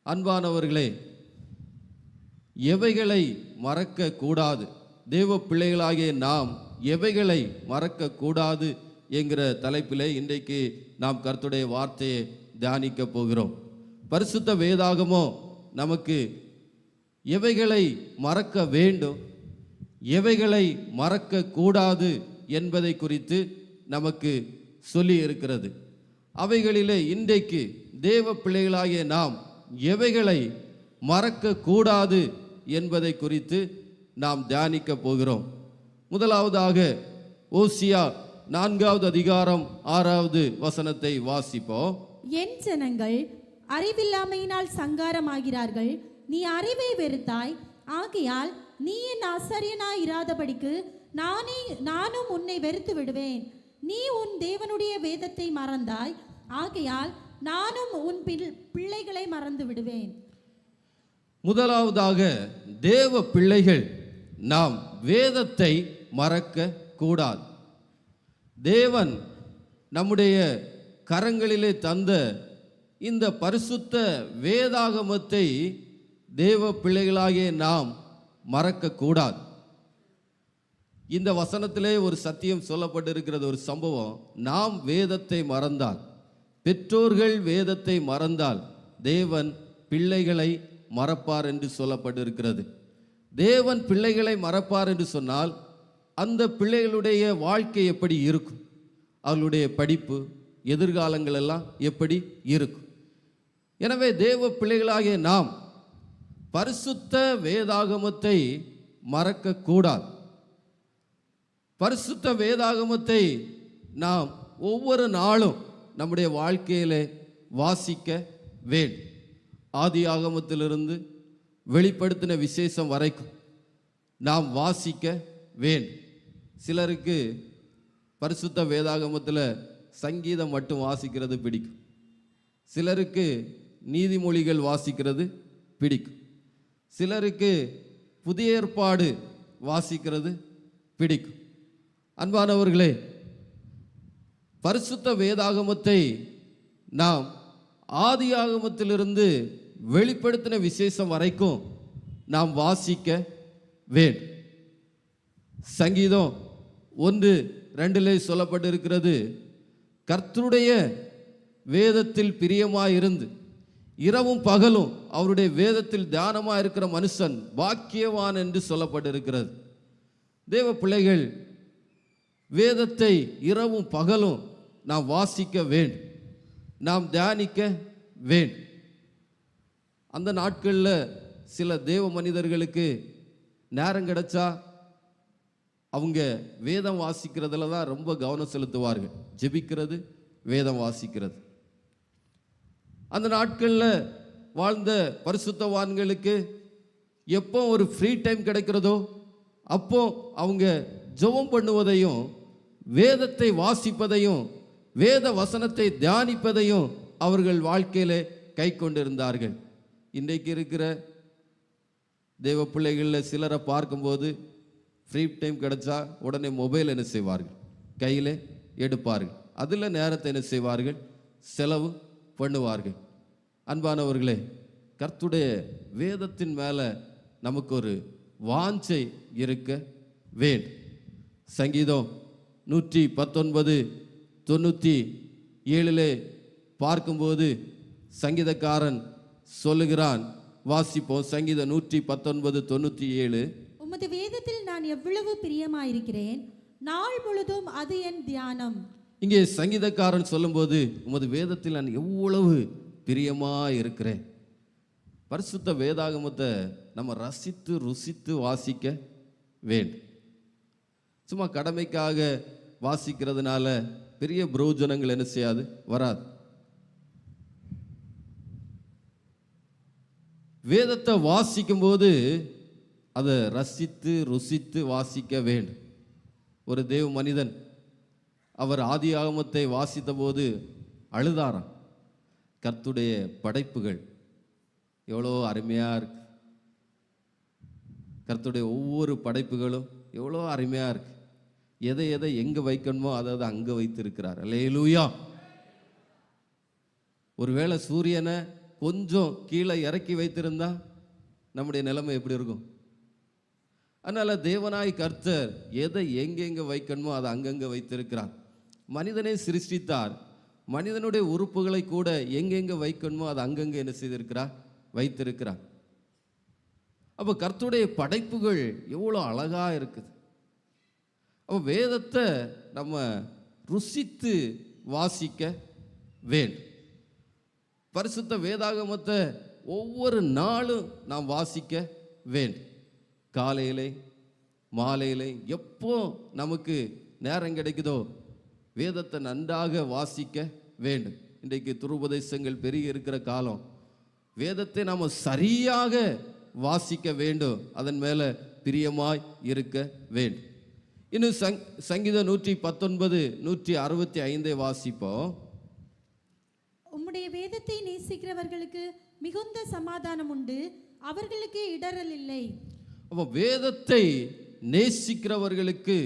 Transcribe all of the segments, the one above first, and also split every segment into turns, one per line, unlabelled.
அன்பானவர்களே, எவைகளை மறக்க கூடாது, தேவ பிள்ளைகளாகிய நாம் எவைகளை மறக்க கூடாது என்கிற தலைப்பிலே இன்றைக்கு நாம் கர்த்தருடைய வார்த்தையை தியானிக்க போகிறோம். பரிசுத்த வேதாகமோ நமக்கு எவைகளை மறக்க வேண்டும், எவைகளை மறக்க கூடாது என்பதை குறித்து நமக்கு சொல்லி இருக்கிறது. அவைகளிலே இன்றைக்கு தேவ பிள்ளைகளாகிய நாம் எவைகளை மறக்க கூடாது என்பதை குறித்து நாம் தியானிக்க போகிறோம். முதலாவதாக ஓசியா 4வது அதிகாரம் 6வது வசனத்தை வாசிப்போம்.
என் ஜனங்கள் அறிவில்லாமையினால் சங்காரமாகிறார்கள், நீ அறிவை வெறுத்தாய், ஆகையால் நீ என் ஆசாரியனாய் இராதபடிக்கு நானும் உன்னை வெறுத்து விடுவேன். நீ உன் தேவனுடைய வேதத்தை மறந்தாய், ஆகையால் நானும் உன் பிள்ளைகளை மறந்து விடுவேன்.
முதலாவதாக தேவ பிள்ளைகள் நாம் வேதத்தை மறக்க கூடாது. தேவன் நம்முடைய கரங்களிலே தந்த இந்த பரிசுத்த வேதாகமத்தை தேவ பிள்ளைகளாகிய நாம் மறக்க கூடாது. இந்த வசனத்திலே ஒரு சத்தியம் சொல்லப்பட்டிருக்கிறது, ஒரு சம்பவம். நாம் வேதத்தை மறந்தால், பெற்றோர்கள் வேதத்தை மறந்தால் தேவன் பிள்ளைகளை மறப்பார் என்று சொல்லப்பட்டிருக்கிறது. தேவன் பிள்ளைகளை மறப்பார் என்று சொன்னால் அந்த பிள்ளைகளுடைய வாழ்க்கை எப்படி இருக்கும், அவர்களுடைய படிப்பு, எதிர்காலங்கள் எல்லாம் எப்படி இருக்கும். எனவே தேவ பிள்ளைகளாகிய நாம் பரிசுத்த வேதாகமத்தை மறக்க கூடாது. பரிசுத்த வேதாகமத்தை நாம் ஒவ்வொரு நாளும் நம்முடைய வாழ்க்கையிலே வாசிக்க வேண்டும். ஆதி ஆகமத்திலிருந்து வெளிப்படுத்தின விசேஷம் வரைக்கும் நாம் வாசிக்க வேண்டும். சிலருக்கு பரிசுத்த வேதாகமத்தில் சங்கீதம் மட்டும் வாசிக்கிறது பிடிக்கும், சிலருக்கு நீதிமொழிகள் வாசிக்கிறது பிடிக்கும், சிலருக்கு புதிய ஏற்பாடு வாசிக்கிறது பிடிக்கும். அன்பானவர்களே, பரிசுத்த வேதாகமத்தை நாம் ஆதி ஆகமத்திலிருந்து வெளிப்படுத்தின விசேஷம் வரைக்கும் நாம் வாசிக்க வேண்டும். சங்கீதம் 1:2 சொல்லப்பட்டிருக்கிறது, கர்த்தருடைய வேதத்தில் பிரியமாயிருந்து இரவும் பகலும் அவருடைய வேதத்தில் தியானமாக இருக்கிற மனுஷன் பாக்கியவான் என்று சொல்லப்பட்டிருக்கிறது. தேவ பிள்ளைகள் வேதத்தை இரவும் பகலும் நாம் வாசிக்க வேண்டும், நாம் தியானிக்க வேண்டும். அந்த நாட்களில் சில தேவ மனிதர்களுக்கு நேரம் கிடைச்சா அவங்க வேதம் வாசிக்கிறதுல தான் ரொம்ப கவனம் செலுத்துவார்கள். ஜெபிக்கிறது, வேதம் வாசிக்கிறது. அந்த நாட்களில் வாழ்ந்த பரிசுத்தவான்களுக்கு எப்போ ஒரு ஃப்ரீ டைம் கிடைக்கிறதோ அப்போ அவங்க ஜெபம் பண்ணுவதையும் வேதத்தை வாசிப்பதையும் வேத வசனத்தை தியானிப்பதையும் அவர்கள் வாழ்க்கையில் கை கொண்டிருந்தார்கள். இன்றைக்கு இருக்கிற தேவ பிள்ளைகளில் சிலரை பார்க்கும்போது ஃப்ரீ டைம் கிடைச்சா உடனே மொபைல் என்ன செய்வார்கள், கையில் எடுப்பார்கள், அதில் நேரத்தை என்ன செய்வார்கள், செலவு பண்ணுவார்கள். அன்பானவர்களே, கர்த்தருடைய வேதத்தின் மேலே நமக்கு ஒரு வாஞ்சை இருக்க வேண்டும். சங்கீதம் 119:97 பார்க்கும்போது சங்கீதக்காரன் சொல்லுகிறான், வாசிப்போம். சங்கீதம் 119:97.
உமது வேதத்தில் நான் எவ்வளவு பிரியமாயிருக்கிறேன், நாள் முழுதும் அது என் தியானம்.
இங்கே சங்கீதக்காரன் சொல்லும்போது உமது வேதத்தில் நான் எவ்வளவு பிரியமாயிருக்கிறேன். பரிசுத்த வேதாகமத்தை நம்ம ரசித்து ருசித்து வாசிக்க வேண்டும். சும்மா கடமைக்காக வாசிக்கிறதுனால பெரிய பிரயோஜனங்கள் என்ன செய்யாது, வராது. வேதத்தை வாசிக்கும் போது அதை ரசித்து ருசித்து வாசிக்க வேண்டும். ஒரு தேவ மனிதன் அவர் ஆதி ஆகமத்தை வாசித்த போது அழுதாராம். கர்த்தருடைய படைப்புகள் எவ்வளோ அருமையாக இருக்கு, கர்த்தருடைய ஒவ்வொரு படைப்புகளும் எவ்வளோ அருமையாக இருக்கு, எதை எதை எங்கே வைக்கணுமோ அதை அங்கே வைத்திருக்கிறார். அல்லேலூயா. ஒருவேளை சூரியனை கொஞ்சம் கீழே இறக்கி வைத்திருந்தா நம்முடைய நிலைமை எப்படி இருக்கும்? அதனால தேவனாய் கர்த்தர் எதை எங்கெங்க வைக்கணுமோ அதை அங்கங்கே வைத்திருக்கிறார். மனிதனை சிருஷ்டித்தார், மனிதனுடைய உறுப்புகளை கூட எங்கெங்க வைக்கணுமோ அதை அங்கங்கே என்ன செய்திருக்கிறார்? வைத்திருக்கிறார். அப்போ கர்த்தருடைய படைப்புகள் எவ்வளோ அழகா இருக்குது. அப்போ வேதத்தை நம்ம ருசித்து வாசிக்க வேண்டும். பரிசுத்த வேதாகமத்தை ஒவ்வொரு நாளும் நாம் வாசிக்க வேண்டும். காலையிலே மாலையிலே எப்போ நமக்கு நேரம் கிடைக்குதோ வேதத்தை நன்றாக வாசிக்க வேண்டும். இன்றைக்கு துருபதேசங்கள் பெருகி இருக்கிற காலம். வேதத்தை நாம் சரியாக வாசிக்க வேண்டும், அதன் மேலே பிரியமாய் இருக்க வேண்டும். இன்னும் சங்கீதம் 119 165 வாசிப்போம்.
உம்முடைய வேதத்தை நேசிக்கிறவர்களுக்கு மிகுந்த சமாதானம் உண்டு, அவர்களுக்கு இடரல் இல்லை.
அப்போ வேதத்தை நேசிக்கிறவர்களுக்கு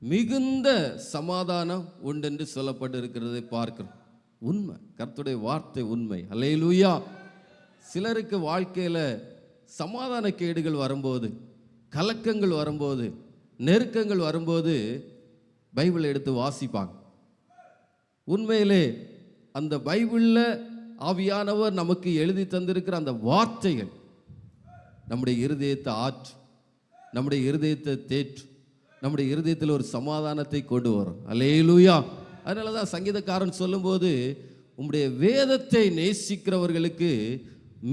மிகுந்த சமாதானம் உண்டு என்று சொல்லப்பட்டு இருக்கிறதை பார்க்கிறோம். உண்மை, கர்த்தருடைய வார்த்தை உண்மை. அல்லேலூயா. சிலருக்கு வாழ்க்கையில் சமாதான கேடுகள் வரும்போது, கலக்கங்கள் வரும்போது, நெருக்கங்கள் வரும்போது பைபிளை எடுத்து வாசிப்பாங்க. உண்மையிலே அந்த பைபிளில் ஆவியானவர் நமக்கு எழுதி தந்திருக்கிற அந்த வார்த்தைகள் நம்முடைய இருதயத்தை ஆற்று, நம்முடைய இருதயத்தை தேற்று, நம்முடைய இருதயத்தில் ஒரு சமாதானத்தை கொண்டு வரும். அல்லேலூயா. அதனால தான் சங்கீதக்காரன் சொல்லும்போது உம்முடைய வேதத்தை நேசிக்கிறவர்களுக்கு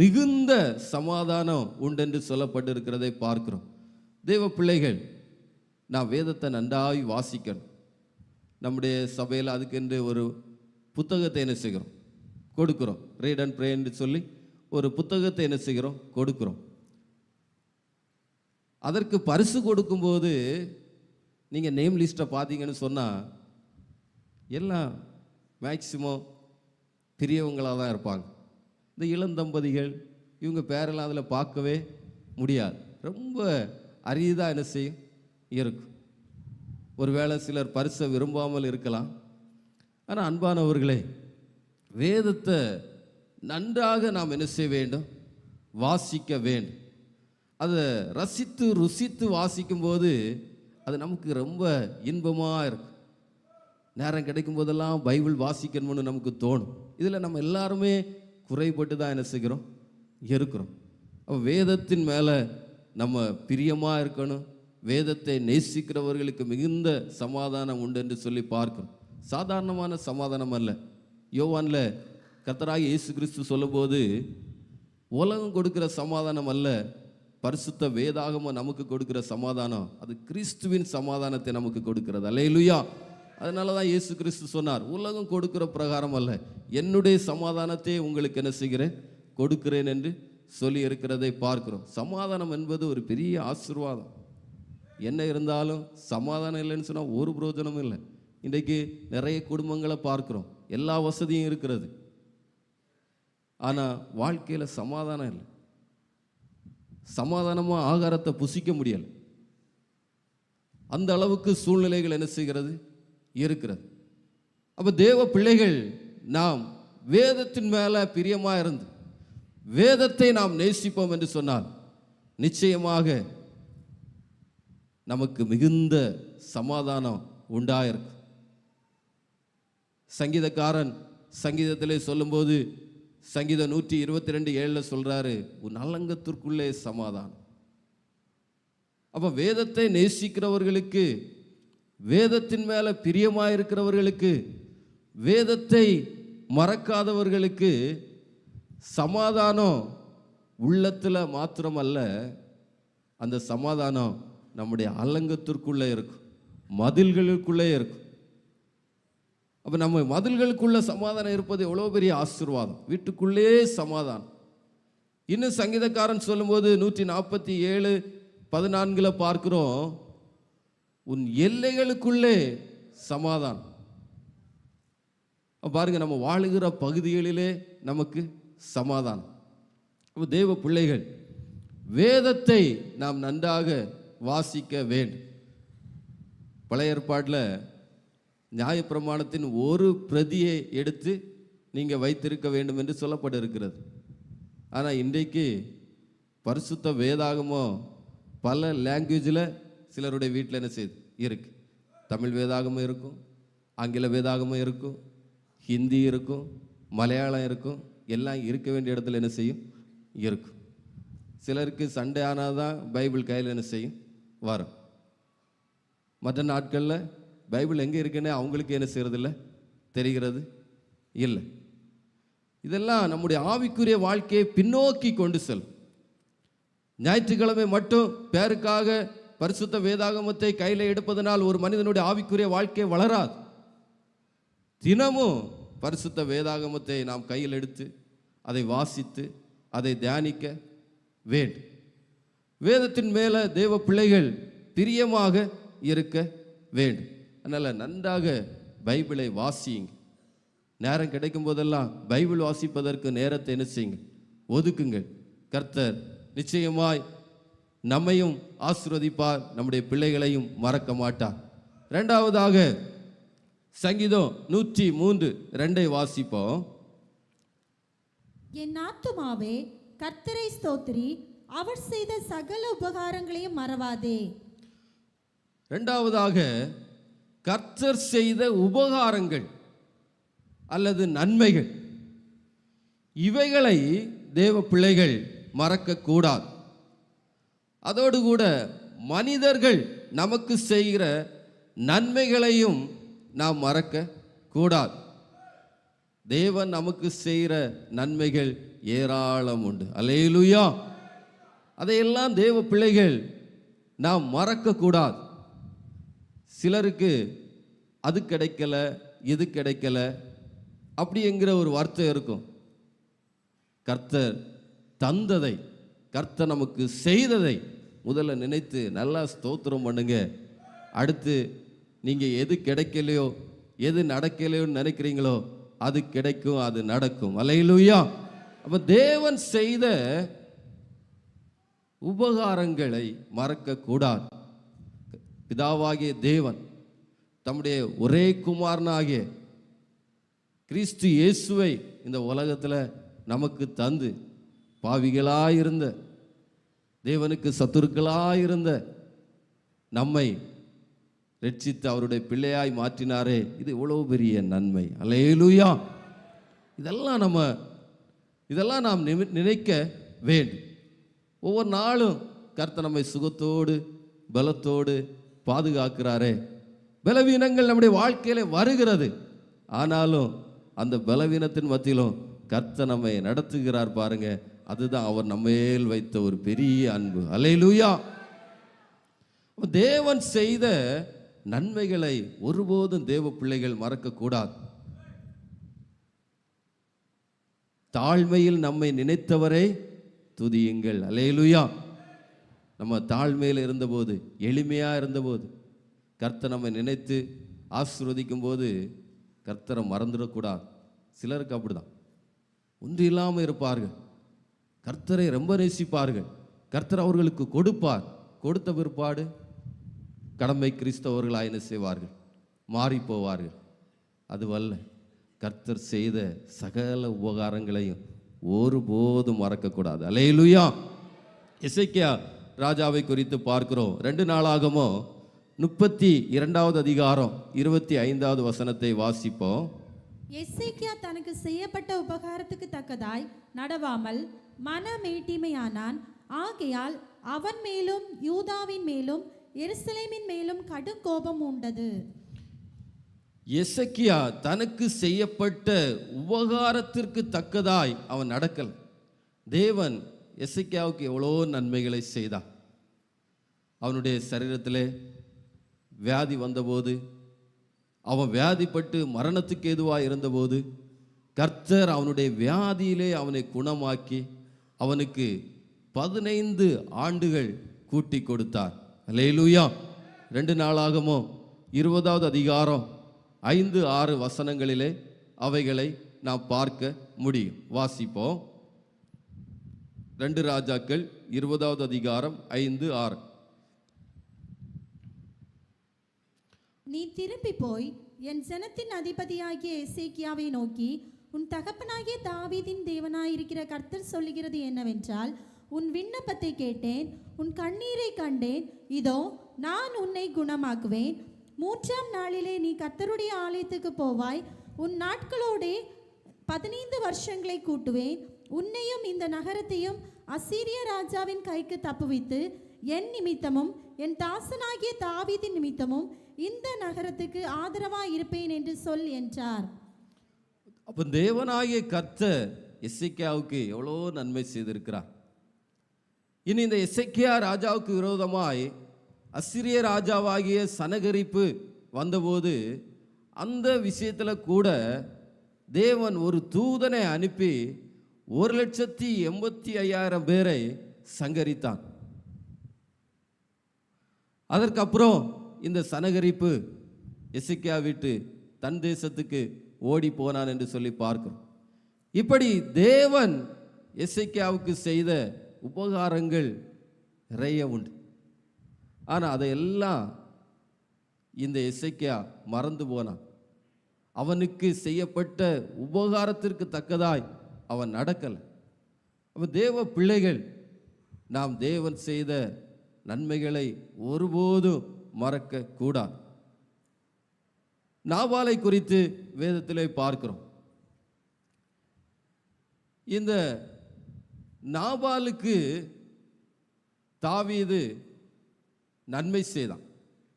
மிகுந்த சமாதானம் உண்டென்று சொல்லப்பட்டிருக்கிறதை பார்க்கிறோம். தேவ பிள்ளைகள், நான் வேதத்தை நன்றாய் வாசிக்கணும். நம்முடைய சபையில் அதுக்கென்று ஒரு புத்தகத்தை என்ன செய்கிறோம்? கொடுக்குறோம். ரீட் அண்ட் ப்ரே என்று சொல்லி ஒரு புத்தகத்தை என்ன செய்கிறோம்? கொடுக்குறோம். அதற்கு பரிசு கொடுக்கும்போது நீங்கள் நேம் லிஸ்ட்டை பார்த்தீங்கன்னு சொன்னால் எல்லாம் மேக்சிமம் பெரியவங்களாக தான் இருப்பாங்க. இந்த இளந்தம்பதிகள் இவங்க பேரெல்லாம் அதில் பார்க்கவே முடியாது. ரொம்ப அரிதாக என்ன செய்யும் இருக்கும். ஒருவேளை சிலர் பரிசை விரும்பாமல் இருக்கலாம். ஆனால் அன்பானவர்களே, வேதத்தை நன்றாக நாம் என்ன செய்ய வேண்டும்? வாசிக்க வேண்டும். அதை ரசித்து ருசித்து வாசிக்கும்போது அது நமக்கு ரொம்ப இன்பமாக இருக்கும். நேரம் கிடைக்கும் போதெல்லாம் பைபிள் வாசிக்கணும்னு நமக்கு தோணும். இதில் நம்ம எல்லாருமே குறைபட்டு தான் என்ன செய்கிறோம்? இருக்கிறோம். அப்போ வேதத்தின் மேலே நம்ம பிரியமாக இருக்கணும். வேதத்தை நேசிக்கிறவர்களுக்கு மிகுந்த சமாதானம் உண்டு என்று சொல்லி பார்க்கிறோம். சாதாரணமான சமாதானம் அல்ல. யோவானில் கர்த்தராகிய இயேசு கிறிஸ்து சொல்லும்போது உலகம் கொடுக்கிற சமாதானம் அல்ல, பரிசுத்த வேதாகமம் நமக்கு கொடுக்கிற சமாதானம், அது கிறிஸ்துவின் சமாதானத்தை நமக்கு கொடுக்கிறது. அல்லேலூயா. அதனால தான் இயேசு கிறிஸ்து சொன்னார், உலகம் கொடுக்கிற பிரகாரம் அல்ல, என்னுடைய சமாதானத்தை உங்களுக்கு என்ன செய்கிறேன்? கொடுக்கிறேன் என்று சொல்லி இருக்கிறதை பார்க்கிறோம். சமாதானம் என்பது ஒரு பெரிய ஆசீர்வாதம். என்ன இருந்தாலும் சமாதானம் இல்லைன்னு சொன்னால் ஒரு பிரயோஜனமும் இல்லை. இன்றைக்கு நிறைய குடும்பங்களை பார்க்கிறோம், எல்லா வசதியும் இருக்கிறது, ஆனால் வாழ்க்கையில் சமாதானம் இல்லை. சமாதானமாக ஆகாரத்தை புசிக்க முடியலை. அந்த அளவுக்கு சூழ்நிலைகள் என்ன செய்கிறது? இருக்கிறது. அப்போ தேவ பிள்ளைகள், நாம் வேதத்தின் மேலே பிரியமாக இருந்து வேதத்தை நாம் நேசிப்போம் என்று சொன்னால் நிச்சயமாக நமக்கு மிகுந்த சமாதானம் உண்டாயிருக்கும். சங்கீதக்காரன் சங்கீதத்திலே சொல்லும்போது சங்கீதம் 122:7 சொல்றாரு, உன் அலங்கத்திற்குள்ளே சமாதானம். அப்போ வேதத்தை நேசிக்கிறவர்களுக்கு, வேதத்தின் மேலே பிரியமாயிருக்கிறவர்களுக்கு, வேதத்தை மறக்காதவர்களுக்கு சமாதானம் உள்ளத்தில் மாத்திரமல்ல, அந்த சமாதானம் நம்முடைய அலங்கத்திற்குள்ளே இருக்கும், மதில்களுக்குள்ளே இருக்கும். அப்போ நம்ம மதில்களுக்குள்ள சமாதானம் இருப்பது எவ்வளோ பெரிய ஆசீர்வாதம். வீட்டுக்குள்ளே சமாதானம். இன்னும் சங்கீதக்காரன் சொல்லும்போது 147:14 பார்க்கிறோம், உன் எல்லைகளுக்குள்ளே சமாதானம். பாருங்க, நம்ம வாழுகிற பகுதிகளிலே நமக்கு சமாதானம். அப்போ தேவ பிள்ளைகள், வேதத்தை நாம் நன்றாக வாசிக்க வேண்டும். பழைய ஏற்பாட்டில் நியாயப்பிரமாணத்தின் ஒரு பிரதியை எடுத்து நீங்கள் வைத்திருக்க வேண்டும் என்று சொல்லப்பட்டிருக்கிறது. ஆனால் இன்றைக்கு பரிசுத்த வேதாகமோ பல லாங்குவேஜில் சிலருடைய வீட்டில் என்ன செய்யுது இருக்கு. தமிழ் வேதாகமும் இருக்கும், ஆங்கில வேதாகமும் இருக்கும், ஹிந்தி இருக்கும், மலையாளம் இருக்கும். எல்லாம் இருக்க வேண்டிய இடத்துல என்ன செய்யும் இருக்கும். சிலருக்கு சண்டே ஆனால் தான் பைபிள் கையில் என்ன செய்யும் வரும். மற்ற நாட்களில் பைபிள் எங்கே இருக்குன்னு அவங்களுக்கு என்ன செய்கிறதில்ல, தெரிகிறது இல்லை. இதெல்லாம் நம்முடைய ஆவிக்குரிய வாழ்க்கையை பின்னோக்கி கொண்டு செல்லும். ஞாயிற்றுக்கிழமை மட்டும் பேருக்காக பரிசுத்த வேதாகமத்தை கையில் எடுப்பதனால் ஒரு மனிதனுடைய ஆவிக்குரிய வாழ்க்கை வளராது. தினமும் பரிசுத்த வேதாகமத்தை நாம் கையில் எடுத்து அதை வாசித்து அதை தியானிக்க வேண்டும். வேதத்தின் மேலே தேவ பிள்ளைகள் பிரியமாக இருக்க வேண்டும். அதனால் நன்றாக பைபிளை வாசியுங்க. நேரம் கிடைக்கும் போதெல்லாம் பைபிள் வாசிப்பதற்கு நேரத்தை என்ன செய்யுங்க, ஒதுக்குங்கள். கர்த்தர் நிச்சயமாய் நம்மையும் ஆசீர்வதிப்பார், நம்முடைய பிள்ளைகளையும் மறக்க மாட்டார். இரண்டாவதாக சங்கீதம் 103:2 வாசிப்போம்.
என் ஆத்துமாவே கர்த்தரை ஸ்தோத்திரி, அவர் செய்த சகல உபகாரங்களையும் மறவாதே.
இரண்டாவதாக கர்த்தர் செய்த உபகாரங்கள் அல்லது நன்மைகள், இவைகளை தேவ பிள்ளைகள் மறக்கக்கூடாது. அதோடு கூட மனிதர்கள் நமக்கு செய்கிற நன்மைகளையும் நாம் மறக்க கூடாது. தேவன் நமக்கு செய்கிற நன்மைகள் ஏராளம் உண்டு. அல்லேலூயா. அதையெல்லாம் தேவ பிள்ளைகள் நாம் மறக்கக்கூடாது. சிலருக்கு அது கிடைக்கல, இது கிடைக்கல அப்படிங்கிற ஒரு வார்த்தை இருக்கும். கர்த்தர் தந்ததை, கர்த்தர் நமக்கு செய்ததை முதல்ல நினைத்து நல்லா ஸ்தோத்திரம் பண்ணுங்க. அடுத்து நீங்கள் எது கிடைக்கலையோ, எது நடக்கலையோன்னு நினைக்கிறீங்களோ அது கிடைக்கும், அது நடக்கும். அல்லேலூயா. அப்போ தேவன் செய்த உபகாரங்களை மறக்கக்கூடாது. பிதாவாகிய தேவன் தம்முடைய ஒரே குமாரனாகிய கிறிஸ்து இயேசுவை இந்த உலகத்தில் நமக்கு தந்து பாவிகளாயிருந்த, தேவனுக்கு சத்துருக்களாயிருந்த நம்மை ரட்சித்து அவருடைய பிள்ளையாய் மாற்றினாரே, இது எவ்வளவு பெரிய நன்மை. அல்லேலூயா. இதெல்லாம் நாம் நினைக்க வேண்டும். ஒவ்வொரு நாளும் கர்த்தர் நம்மை சுகத்தோடு பலத்தோடு பாதுகாக்கிறாரே. பலவீனங்கள் நம்முடைய வாழ்க்கையில வருகிறது, ஆனாலும் அந்த பலவீனத்தின் மத்தியிலும் கர்த்தர் நம்மை நடத்துகிறார் பாருங்க. அதுதான் அவர் நம்மேல் வைத்த ஒரு பெரிய அன்பு. அல்லேலூயா. தேவன் செய்த நன்மைகளை ஒருபோதும் தேவ பிள்ளைகள் மறக்கக்கூடாது. தாழ்மையில் நம்மை நினைத்தவரை துதியுங்கள். அல்லேலூயா. நம்ம தாழ்மையில் இருந்தபோது, எளிமையாக இருந்தபோது கர்த்தர் நம்மை நினைத்து ஆசீர்வதிக்கும் போது கர்த்தரை மறந்துடக்கூடாது. சிலருக்கு அப்படிதான், ஒன்று இல்லாமல் இருப்பார்கள், கர்த்தரை ரொம்ப நேசிப்பார்கள், கர்த்தர் அவர்களுக்கு கொடுப்பார். கொடுத்த பிற்பாடு கடமை கிறிஸ்தவர்களாக என்ன செய்வார்கள், மாறி போவார்கள். அதுவல்ல, கர்த்தர் செய்த சகல உபகாரங்களையும் ஒருபோதும் மறக்கக்கூடாது. அல்லேலூயா. எசேக்கியா ராஜாவை குறித்து பார்க்கிறோம். 2 நாளாகமோ 32வது அதிகாரம் 25வது வசனத்தை வாசிப்போம்.
எசேக்கியா தனக்கு செய்யப்பட்ட உபகாரத்துக்கு தக்கதாய் நடவாமல் மனமேட்டிமையானான். ஆகையால் அவன் மேலும் யூதாவின் மேலும் எருசலேமின் மேலும் கடும் கோபம் உண்டது.
எசேக்கியா தனக்கு செய்யப்பட்ட உபகாரத்திற்கு தக்கதாய் அவன் நடக்கல். தேவன் எசேக்கியாவுக்கு எவ்வளோ நன்மைகளை செய்தார். அவனுடைய சரீரத்திலே வியாதி வந்தபோது, அவன் வியாதிப்பட்டு மரணத்துக்கு ஏதுவாக இருந்தபோது கர்த்தர் அவனுடைய வியாதியிலே அவனை குணமாக்கி அவனுக்கு 15 ஆண்டுகள் கூட்டி கொடுத்தார். அல்லேலூயா. 2 நாளாகமோ 20வது அதிகாரம் 5-6 வசனங்களிலே அவைகளை நாம் பார்க்க முடியும். வாசிப்போம். 2 ராஜாக்கள் 20வது அதிகாரம் 5-6.
நீ திரும்பி போய் என் ஜனத்தின் அதிபதியாகிய எசேக்கியாவை நோக்கி, உன் தகப்பனாகிய தாவீதின் தேவனாயிருக்கிற கர்த்தர் சொல்லுகிறது என்னவென்றால், உன் விண்ணப்பத்தை கேட்டேன், உன் கண்ணீரை கண்டேன், இதோ நான் உன்னை குணமாக்குவேன். 3ஆம் நாளிலே நீ கர்த்தருடைய ஆலயத்துக்கு போவாய். உன் நாட்களோடே 15 வருஷங்களை கூட்டுவேன். உன்னையும் இந்த நகரத்தையும் அசீரிய ராஜாவின் கைக்கு தப்புவித்து என் நிமித்தமும் என் தாசனாகிய தாவீதின் நிமித்தமும் இந்த நகரத்துக்கு ஆதரவாய் இருப்பேன் என்று சொல் என்றார்.
அப்போ தேவனாகிய கர்த்தர் எசேக்கியாவுக்கு எவ்வளோ நன்மை செய்திருக்கிறார். இனி இந்த எசேக்கியா ராஜாவுக்கு விரோதமாய் அசிரிய ராஜாவாகிய சனகரிப்பு வந்தபோது அந்த விஷயத்தில் கூட தேவன் ஒரு தூதனை அனுப்பி 1,85,000 பேரை சங்கரித்தான். அதற்கப்புறம் இந்த சனகரிப்பு எசேக்கியா விட்டு தன் தேசத்துக்கு ஓடி போனான் என்று சொல்லி பார்க்கிறோம். இப்படி தேவன் எசேக்கியாவுக்கு செய்த உபகாரங்கள் நிறைய உண்டு. ஆனால் அதையெல்லாம் இந்த எசேக்கியா மறந்து போனான். அவனுக்கு செய்யப்பட்ட உபகாரத்திற்கு தக்கதாய் அவன் நடக்கலை. அவன் தேவ பிள்ளைகள், நாம் தேவன் செய்த நன்மைகளை ஒருபோதும் மறக்க கூடாது. நாபாலை குறித்து வேதத்திலே பார்க்கிறோம். இந்த நாபாலுக்கு தாவீது நன்மை செய்தான்.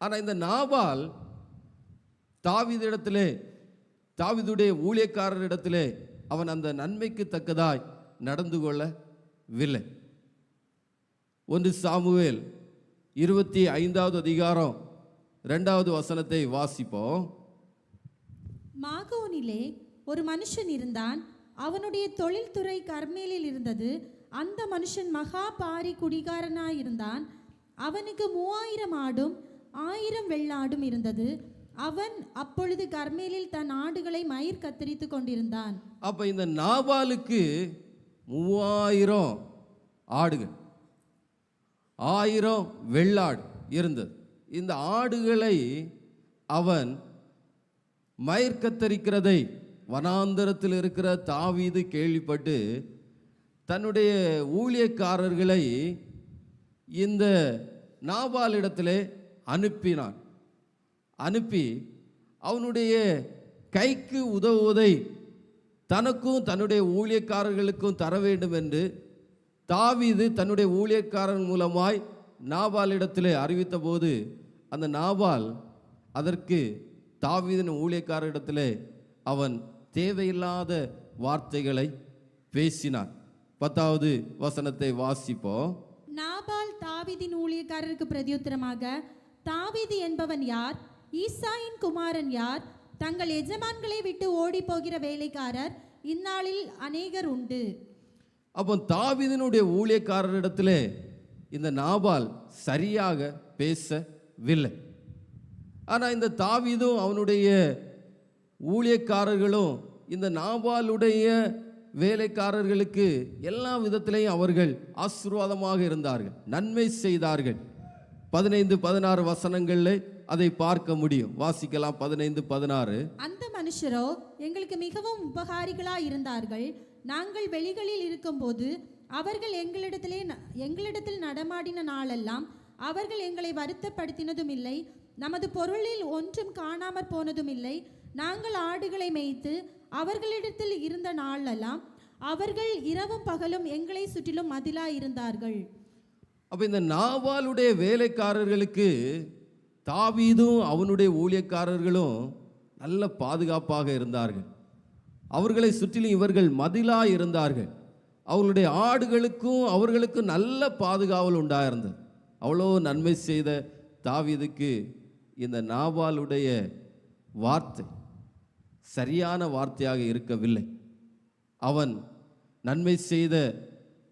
ஆனால் இந்த நாபால் தாவீதிடத்திலே, தாவீதுடைய ஊழியக்காரரிடத்திலே அவன் அந்த நன்மைக்கு தக்கதாய் நடந்து கொள்ளவில்லை. 1 சாமுவேல் 25வது அதிகாரம் 2வது வசனத்தை வாசிப்போம்.
மாகோனிலே ஒரு மனுஷன் இருந்தான். அவனுடைய தொழில்துறை கர்மேலில் இருந்தது. அந்த மனுஷன் மகா பாரி குடிகாரனாயிருந்தான். அவனுக்கு 3000 ஆடும் 1000 வெள்ளாடும் இருந்தது. அவன் அப்பொழுது கர்மேலில் தன் ஆடுகளை மயிர் கத்தரித்து கொண்டிருந்தான்.
அப்ப இந்த நாபாலுக்கு 3000 ஆடுகள் 1000 வெள்ளாடு இருந்தது. இந்த ஆடுகளை அவன் மயிர் கத்தரிக்கிறதை வனாந்தரத்தில் இருக்கிற தாவீது கேள்விப்பட்டு தன்னுடைய ஊழியக்காரர்களை இந்த நாபாலிடத்திலே அனுப்பினான். அனுப்பி அவனுடைய கைக்கு உதவுவதை தனக்கும் தன்னுடைய ஊழியக்காரர்களுக்கும் தர வேண்டும் என்று தாவீது தன்னுடைய ஊழியக்காரன் மூலமாய் நாபாலிடத்திலே அறிவித்த போது அந்த நாபால் அதற்கு தாவீதின் ஊழியக்காரரிடத்திலே அவன் தேவையில்லாத வார்த்தைகளை பேசினான். 10வது வசனத்தை வாசிப்போம்.
நாபால் தாவீதின் ஊழியக்காரருக்கு பிரதியுத்தரமாக, தாவீது என்பவன் யார்? ஈசாயின் குமாரன் யார்? தங்கள் எஜமான்களை விட்டு ஓடி போகிற வேலைக்காரர் இந்நாளில் அநேகர் உண்டு.
அப்போ தாவீதினுடைய ஊழியக்காரரிடத்திலே இந்த நாபால் சரியாக பேசவில்லை. ஆனால் இந்த தாவீதும் அவனுடைய ஊழியக்காரர்களும் இந்த நாபாலுடைய வேலைக்காரர்களுக்கு எல்லா விதத்திலையும் அவர்கள் ஆசீர்வாதமாக இருந்தார்கள், நன்மை செய்தார்கள். 15-16 வசனங்களில் அதை பார்க்க முடியும். வாசிக்கலாம். 15-16.
அந்த மனுஷரோ எங்களுக்கு மிகவும் உபகாரிகளாய் இருந்தார்கள். நாங்கள் வெளிகளில் இருக்கும்போது அவர்கள் எங்களிடத்தில் நடமாடின நாளெல்லாம் அவர்கள் எங்களை வருத்தப்படுத்தினதும் இல்லை. நமது பொருளில் ஒன்றும் காணாமற் போனதும் இல்லை. நாங்கள் ஆடுகளை மேய்த்து அவர்களிடத்தில் இருந்த நாளெல்லாம் அவர்கள் இரவும் பகலும் எங்களை சுற்றிலும் மதிலாய் இருந்தார்கள்.
அப்போ இந்த நாபாலுடைய வேலைக்காரர்களுக்கு தாவீதும் அவனுடைய ஊழியக்காரர்களும் நல்ல பாதுகாப்பாக இருந்தார்கள். அவர்களை சுற்றிலும் இவர்கள் மதிலாய் இருந்தார்கள். அவர்களுடைய ஆடுகளுக்கும் அவர்களுக்கும் நல்ல பாதுகாவல் உண்டாயிருந்தது. அவ்வளோ நன்மை செய்த தாவீதுக்கு இந்த நாபாலுடைய வார்த்தை சரியான வார்த்தையாக இருக்கவில்லை. அவன் நன்மை செய்த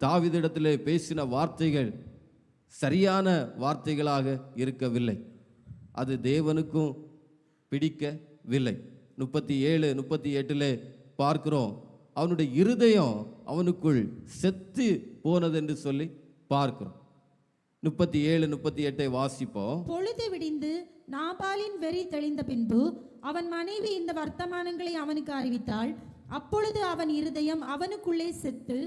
தாவீதிடத்திலே பேசின வார்த்தைகள் சரியான வார்த்தைகளாக இருக்கவில்லை. அது தேவனுக்கும் பிடிக்கவில்லை. 37-38 பார்க்கிறோம். அவனுடைய இருதயம் அவனுக்குள் செத்து போனது என்று சொல்லி பார்க்கிறோம். 37-38 வாசிப்போம்.
பொழுது விடிந்து நாபாலின் வெறி தெளிந்த பின்பு அவன் மனைவி இந்த வர்த்தமானங்களை அவனுக்கு அறிவித்தாள். அப்பொழுது அவன் இருதயம் அவனுக்குள்ளே செத்து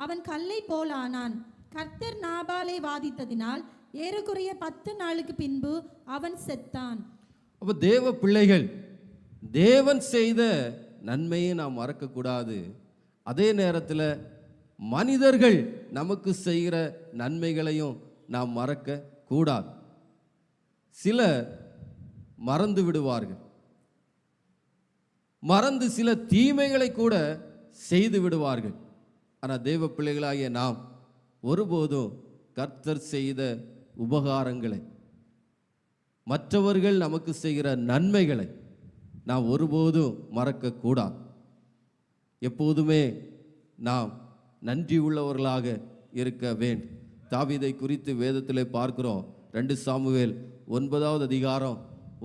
அவன் கல்லை போல் ஆனான். கர்த்தர் நாபாலை வாதித்ததினால் ஏறக்குறைய 10 நாளுக்கு பின்பு அவன் செத்தான்.
அப்போ தேவ பிள்ளைகள், தேவன் செய்த நன்மையை நாம் மறக்கக்கூடாது. அதே நேரத்தில் மனிதர்கள் நமக்கு செய்கிற நன்மைகளையும் நாம் மறக்க கூடாது. சிலர் மறந்து விடுவார்கள், மறந்து சில தீமைகளை கூட செய்து விடுவார்கள். ஆனால் தேவ பிள்ளைகளாகிய நாம் ஒருபோதும் கர்த்தர் செய்த உபகாரங்களை, மற்றவர்கள் நமக்கு செய்கிற நன்மைகளை நாம் ஒருபோதும் மறக்கக்கூடாது. எப்போதுமே நாம் நன்றி உள்ளவர்களாக இருக்க வேண்டும். தாவீதை குறித்து வேதத்திலே பார்க்கிறோம். 2 சாமுவேல் 9வது அதிகாரம்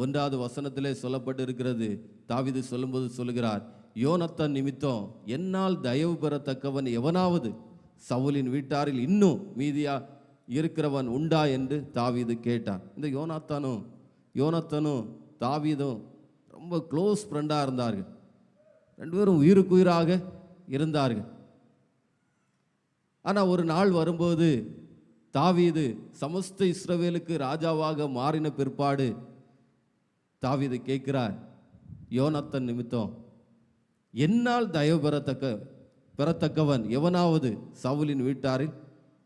1வது வசனத்திலே சொல்லப்பட்டு இருக்கிறது. தாவீது சொல்லும்போது சொல்லுகிறார், யோனத்தான் நிமித்தம் என்னால் தயவு பெறத்தக்கவன் எவனாவது சவுலின் வீட்டாரில் இன்னும் மீதியா இருக்கிறவன் உண்டா என்று தாவீது கேட்டான். இந்த யோனத்தானும் தாவீதும் ரொம்ப க்ளோஸ் ஃப்ரெண்டாக இருந்தார்கள். 2 பேரும் உயிருக்குயிராக இருந்தார்கள். ஆனால் ஒரு நாள் வரும்போது தாவீது சமஸ்த இஸ்ரவேலுக்கு ராஜாவாக மாறின பிற்பாடு தாவீது கேட்கிறார், யோனத்தான் நிமித்தம் என்னால் தயவு பெறத்தக்கவன் எவனாவது சவுலின் வீட்டாரில்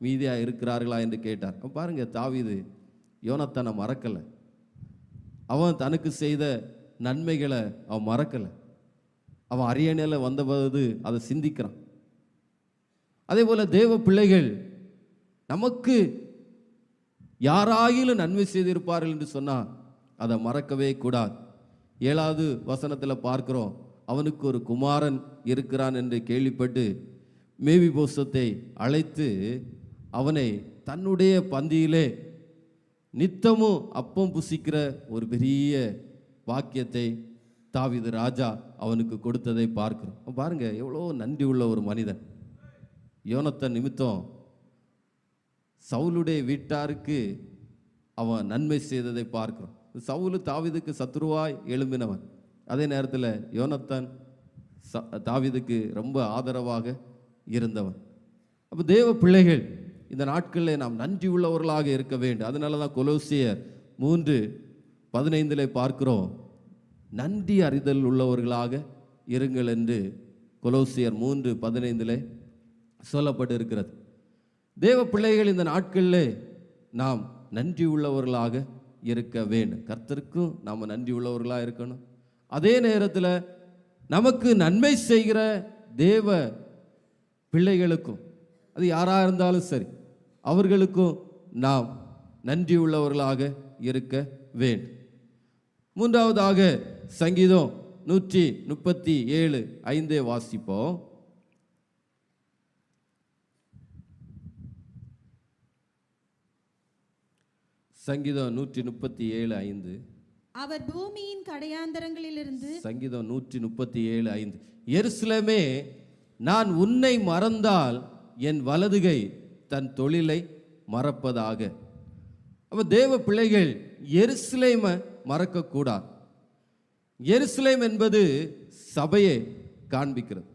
மீதியா இருக்கிறார்களா என்று கேட்டார். பாருங்க, தாவீது யோனத்தானை மறக்கலை. அவன் தனக்கு செய்த நன்மைகளை அவன் மறக்கலை. அவன் அரியணையில் வந்தபோது அதை சிந்திக்கிறான். அதே போல தேவ பிள்ளைகள் நமக்கு யாராயிலும் நன்மை செய்திருப்பார்கள் என்று சொன்னால் அதை மறக்கவே கூடாது. 7வது வசனத்தில் பார்க்கிறோம், அவனுக்கு ஒரு குமாரன் இருக்கிறான் என்று கேள்விப்பட்டு மேவிபோசத்தை அழைத்து அவனை தன்னுடைய பந்தியிலே நித்தமும் அப்பம் புசிக்கிற ஒரு பெரிய வாக்கியத்தை தாவீது ராஜா அவனுக்கு கொடுத்ததை பார்க்கிறோம். பாருங்க, எவ்வளோ நன்றி உள்ள ஒரு மனிதன். யோனத்தான் நிமித்தம் சவுலுடைய வீட்டாருக்கு அவன் நன்மை செய்ததை பார்க்கிறோம். சவுலு தாவீதுக்கு சத்துருவாய் எழும்பினவன். அதே நேரத்தில் யோனத்தான் தாவீதுக்கு ரொம்ப ஆதரவாக இருந்தவன். அப்போ தேவ பிள்ளைகள், இந்த நாட்களில் நாம் நன்றி உள்ளவர்களாக இருக்க வேண்டும். அதனால தான் கொலோசியர் 3:15 பார்க்கிறோம், நன்றி அறிதல் உள்ளவர்களாக இருங்கள் என்று கொலோசியர் 3:15 சொல்லப்பட்டு இருக்கிறது. தேவ பிள்ளைகள், இந்த நாட்களில் நாம் நன்றி உள்ளவர்களாக இருக்க வேண்டும். கர்த்தருக்கும் நாம் நன்றி உள்ளவர்களாக இருக்கணும். அதே நேரத்தில் நமக்கு நன்மை செய்கிற தேவ பிள்ளைகளுக்கும், அது யாராக இருந்தாலும் சரி, அவர்களுக்கும் நாம் நன்றி உள்ளவர்களாக இருக்க வேண்டும். 3வதாக சங்கீதம் 137:5 வாசிப்போம். சங்கீதம் 137:5.
அவர் பூமியின் கடையாந்தரங்களிலிருந்து, சங்கீதம்
137:5, எருசலேமே, நான் உன்னை மறந்தால் என் வலதுகை தன் தொழிலை மறப்பதாக. அப்ப தேவ பிள்ளைகள் எருசலேமை மறக்கக்கூடாது. எருசலேம் என்பது சபையை காண்பிக்கிறது.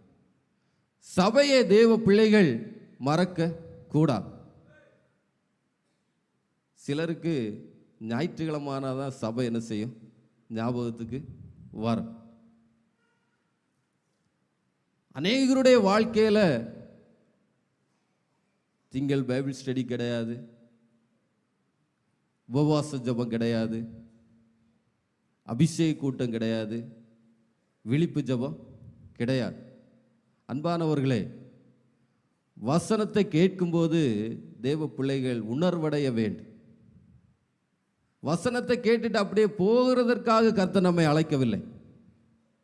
சபையை தேவ பிள்ளைகள் மறக்க கூடாது. சிலருக்கு ஞாயிற்றுக்கிழமானாதான் சபை என்ன செய்யும், ஞாபகத்துக்கு வரும். அநேகருடைய வாழ்க்கையில் திங்கள் பைபிள் ஸ்டடி கிடையாது, உபவாச ஜபம் கிடையாது, அபிஷேக கூட்டம் கிடையாது, விழிப்பு ஜபம் கிடையாது. அன்பானவர்களே, வசனத்தை கேட்கும்போது தேவ பிள்ளைகள் உணர்வடைய வேண்டும். வசனத்தை கேட்டுட்டு அப்படியே போகிறதற்காக கர்த்தர் நம்மை அழைக்கவில்லை.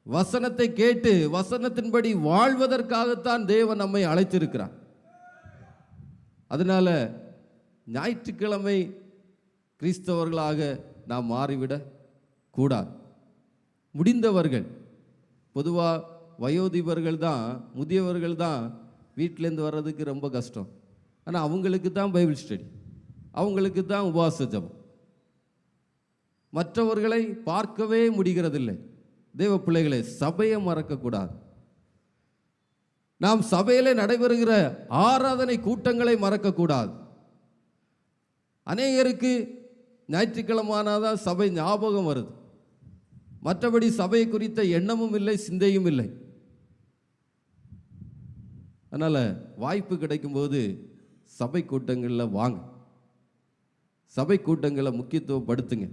வசனத்தை கேட்டு வசனத்தின்படி வாழ்வதற்காகத்தான் தேவன் நம்மை அழைத்திருக்கிறார். அதனால ஞாயிற்றுக்கிழமை கிறிஸ்தவர்களாக நாம் மாறிவிடக் கூடாது. முடிந்தவர்கள், பொதுவாக வயோதிபர்கள் தான், முதியவர்கள் தான் வீட்டிலேருந்து வர்றதுக்கு ரொம்ப கஷ்டம். ஆனால் அவங்களுக்கு தான் பைபிள் ஸ்டடி, அவங்களுக்கு தான் உபவாச ஜபம். மற்றவர்களை பார்க்கவே முடிகிறதில்லை. தேவ பிள்ளைகளை, சபையை மறக்கக்கூடாது. நாம் சபையிலே நடைபெறுகிற ஆராதனை கூட்டங்களை மறக்கக்கூடாது. அநேகருக்கு ஞாயிற்றுக்கிழமானாதான் சபை ஞாபகம் வருது. மற்றபடி சபை குறித்த எண்ணமும் இல்லை, சிந்தையும் இல்லை. அதனால் வாய்ப்பு கிடைக்கும்போது சபை கூட்டங்களில் வாங்க, சபை கூட்டங்களை முக்கியத்துவப்படுத்துங்க.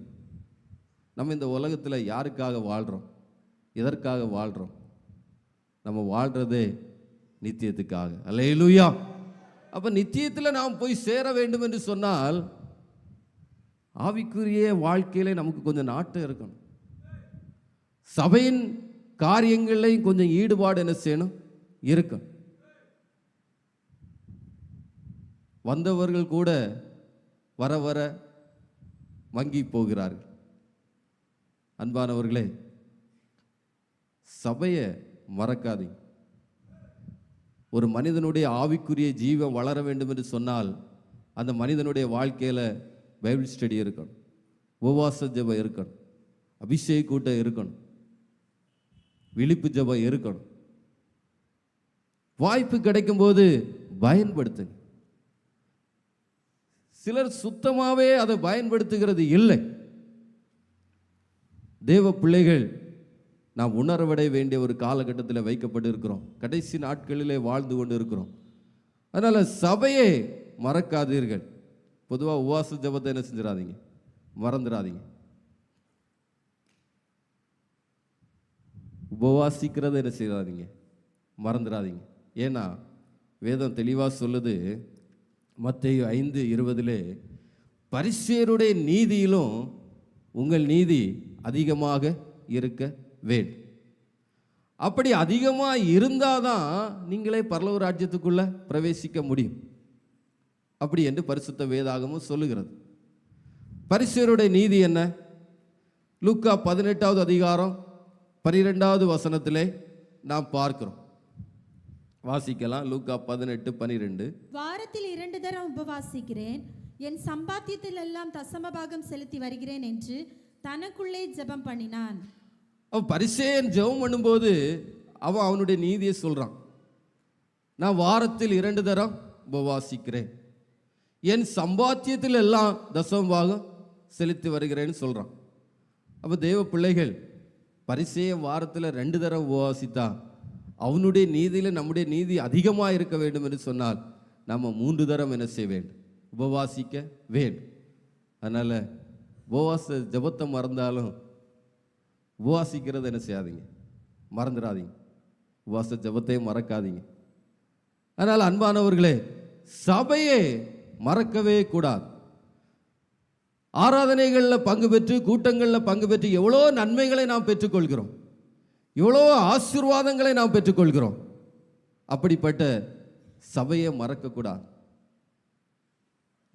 நம்ம இந்த உலகத்தில் யாருக்காக வாழ்கிறோம், எதற்காக வாழ்கிறோம்? நம்ம வாழ்கிறதே நித்தியத்துக்காக. அல்லேலூயா. அப்போ நித்தியத்தில் நாம் போய் சேர வேண்டும் என்று சொன்னால் ஆவிக்குரிய வாழ்க்கையிலே நமக்கு கொஞ்சம் நாட்டம் இருக்கணும். சபையின் காரியங்களையும் கொஞ்சம் ஈடுபாடு என்ன செய்யணும், இருக்கும். வந்தவர்கள் கூட வர வர மங்கி போகிறார்கள். அன்பானவர்களே, சபையை மறக்காதீங்க. ஒரு மனிதனுடைய ஆவிக்குரிய ஜீவன் வளர வேண்டும் என்று சொன்னால் அந்த மனிதனுடைய வாழ்க்கையில் பைபிள் ஸ்டடி இருக்கணும், உபவாச ஜெபம் இருக்கணும், அபிஷேக கூட்டம் இருக்கணும், விழிப்பு ஜெபம் இருக்கணும். வாய்ப்பு கிடைக்கும் போது பயன்படுத்துங்க. சிலர் சுத்தமாகவே அதை பயன்படுத்துகிறது இல்லை. தேவ பிள்ளைகள் நாம் உணர்வடைய வேண்டிய ஒரு காலகட்டத்தில் வைக்கப்பட்டு இருக்கிறோம். கடைசி நாட்களிலே வாழ்ந்து கொண்டு இருக்கிறோம். அதனால் சபையை மறக்காதீர்கள். பொதுவாக உபவாச ஜெபத்தை என்ன செஞ்சிடாதீங்க, மறந்துடாதீங்க. உபவாசிக்கிறத என்ன செய்யாதீங்க, மறந்துடாதீங்க. ஏன்னா வேதம் தெளிவாக சொல்லுது, மத்தேயு 5:20 பரிசேயருடைய நீதியிலும் உங்கள் நீதி அதிகமாக இருக்க வேண்டும். அப்படி அதிகமாக இருந்தால் தான் நீங்களே பரலோக ராஜ்யத்துக்குள்ளே பிரவேசிக்க முடியும். அப்படி என்று பரிசுத்த வேதாகமும் சொல்லுகிறது. பரிசேயருடைய நீதி என்ன? லூக்கா 18வது அதிகாரம் 12வது வசனத்திலே நாம் பார்க்கிறோம். வாசிக்கலாம். லூக்கா 18:12.
வாரத்தில் 2 தரம் உபவாசிக்கிறேன், என் சம்பாத்தியத்தில் எல்லாம் தசம பாகம் செலுத்தி வருகிறேன் என்று தனக்குள்ளே ஜெபம் பண்ணினான்.
அவன் பரிசேயன் ஜெபம் பண்ணும்போது அவன் அவனுடைய நீதியை சொல்றான். நான் வாரத்தில் 2 தரம் உபவாசிக்கிறேன், என் சம்பாத்தியத்தில் எல்லாம் தசம பாகம் செலுத்தி வருகிறேன்னு சொல்றான். அப்போ தேவ பிள்ளைகள், பரிசேயன் வாரத்தில் 2 தரம் உபவாசித்தா அவனுடைய நீதியில் நம்முடைய நீதி அதிகமாக இருக்க வேண்டும் என்று சொன்னால் நம்ம 3 தரம் என்ன செய்ய வேண்டும், உபவாசிக்க வேண்டும். அதனால் உபவாச ஜெபத்தை மறந்தாலும் உபவாசிக்கிறது என்ன செய்யாதீங்க, மறந்துடாதீங்க. உபவாச ஜெபத்தையும் மறக்காதீங்க. அதனால் அன்பானவர்களே, சபையை மறக்கவே கூடாது. ஆராதனைகளில் பங்கு பெற்று, கூட்டங்களில் பங்கு பெற்று எவ்வளோ நன்மைகளை நாம் பெற்றுக்கொள்கிறோம், எவ்வளோ ஆசீர்வாதங்களை நாம் பெற்றுக்கொள்கிறோம். அப்படிப்பட்ட சபையை மறக்கக்கூடாது.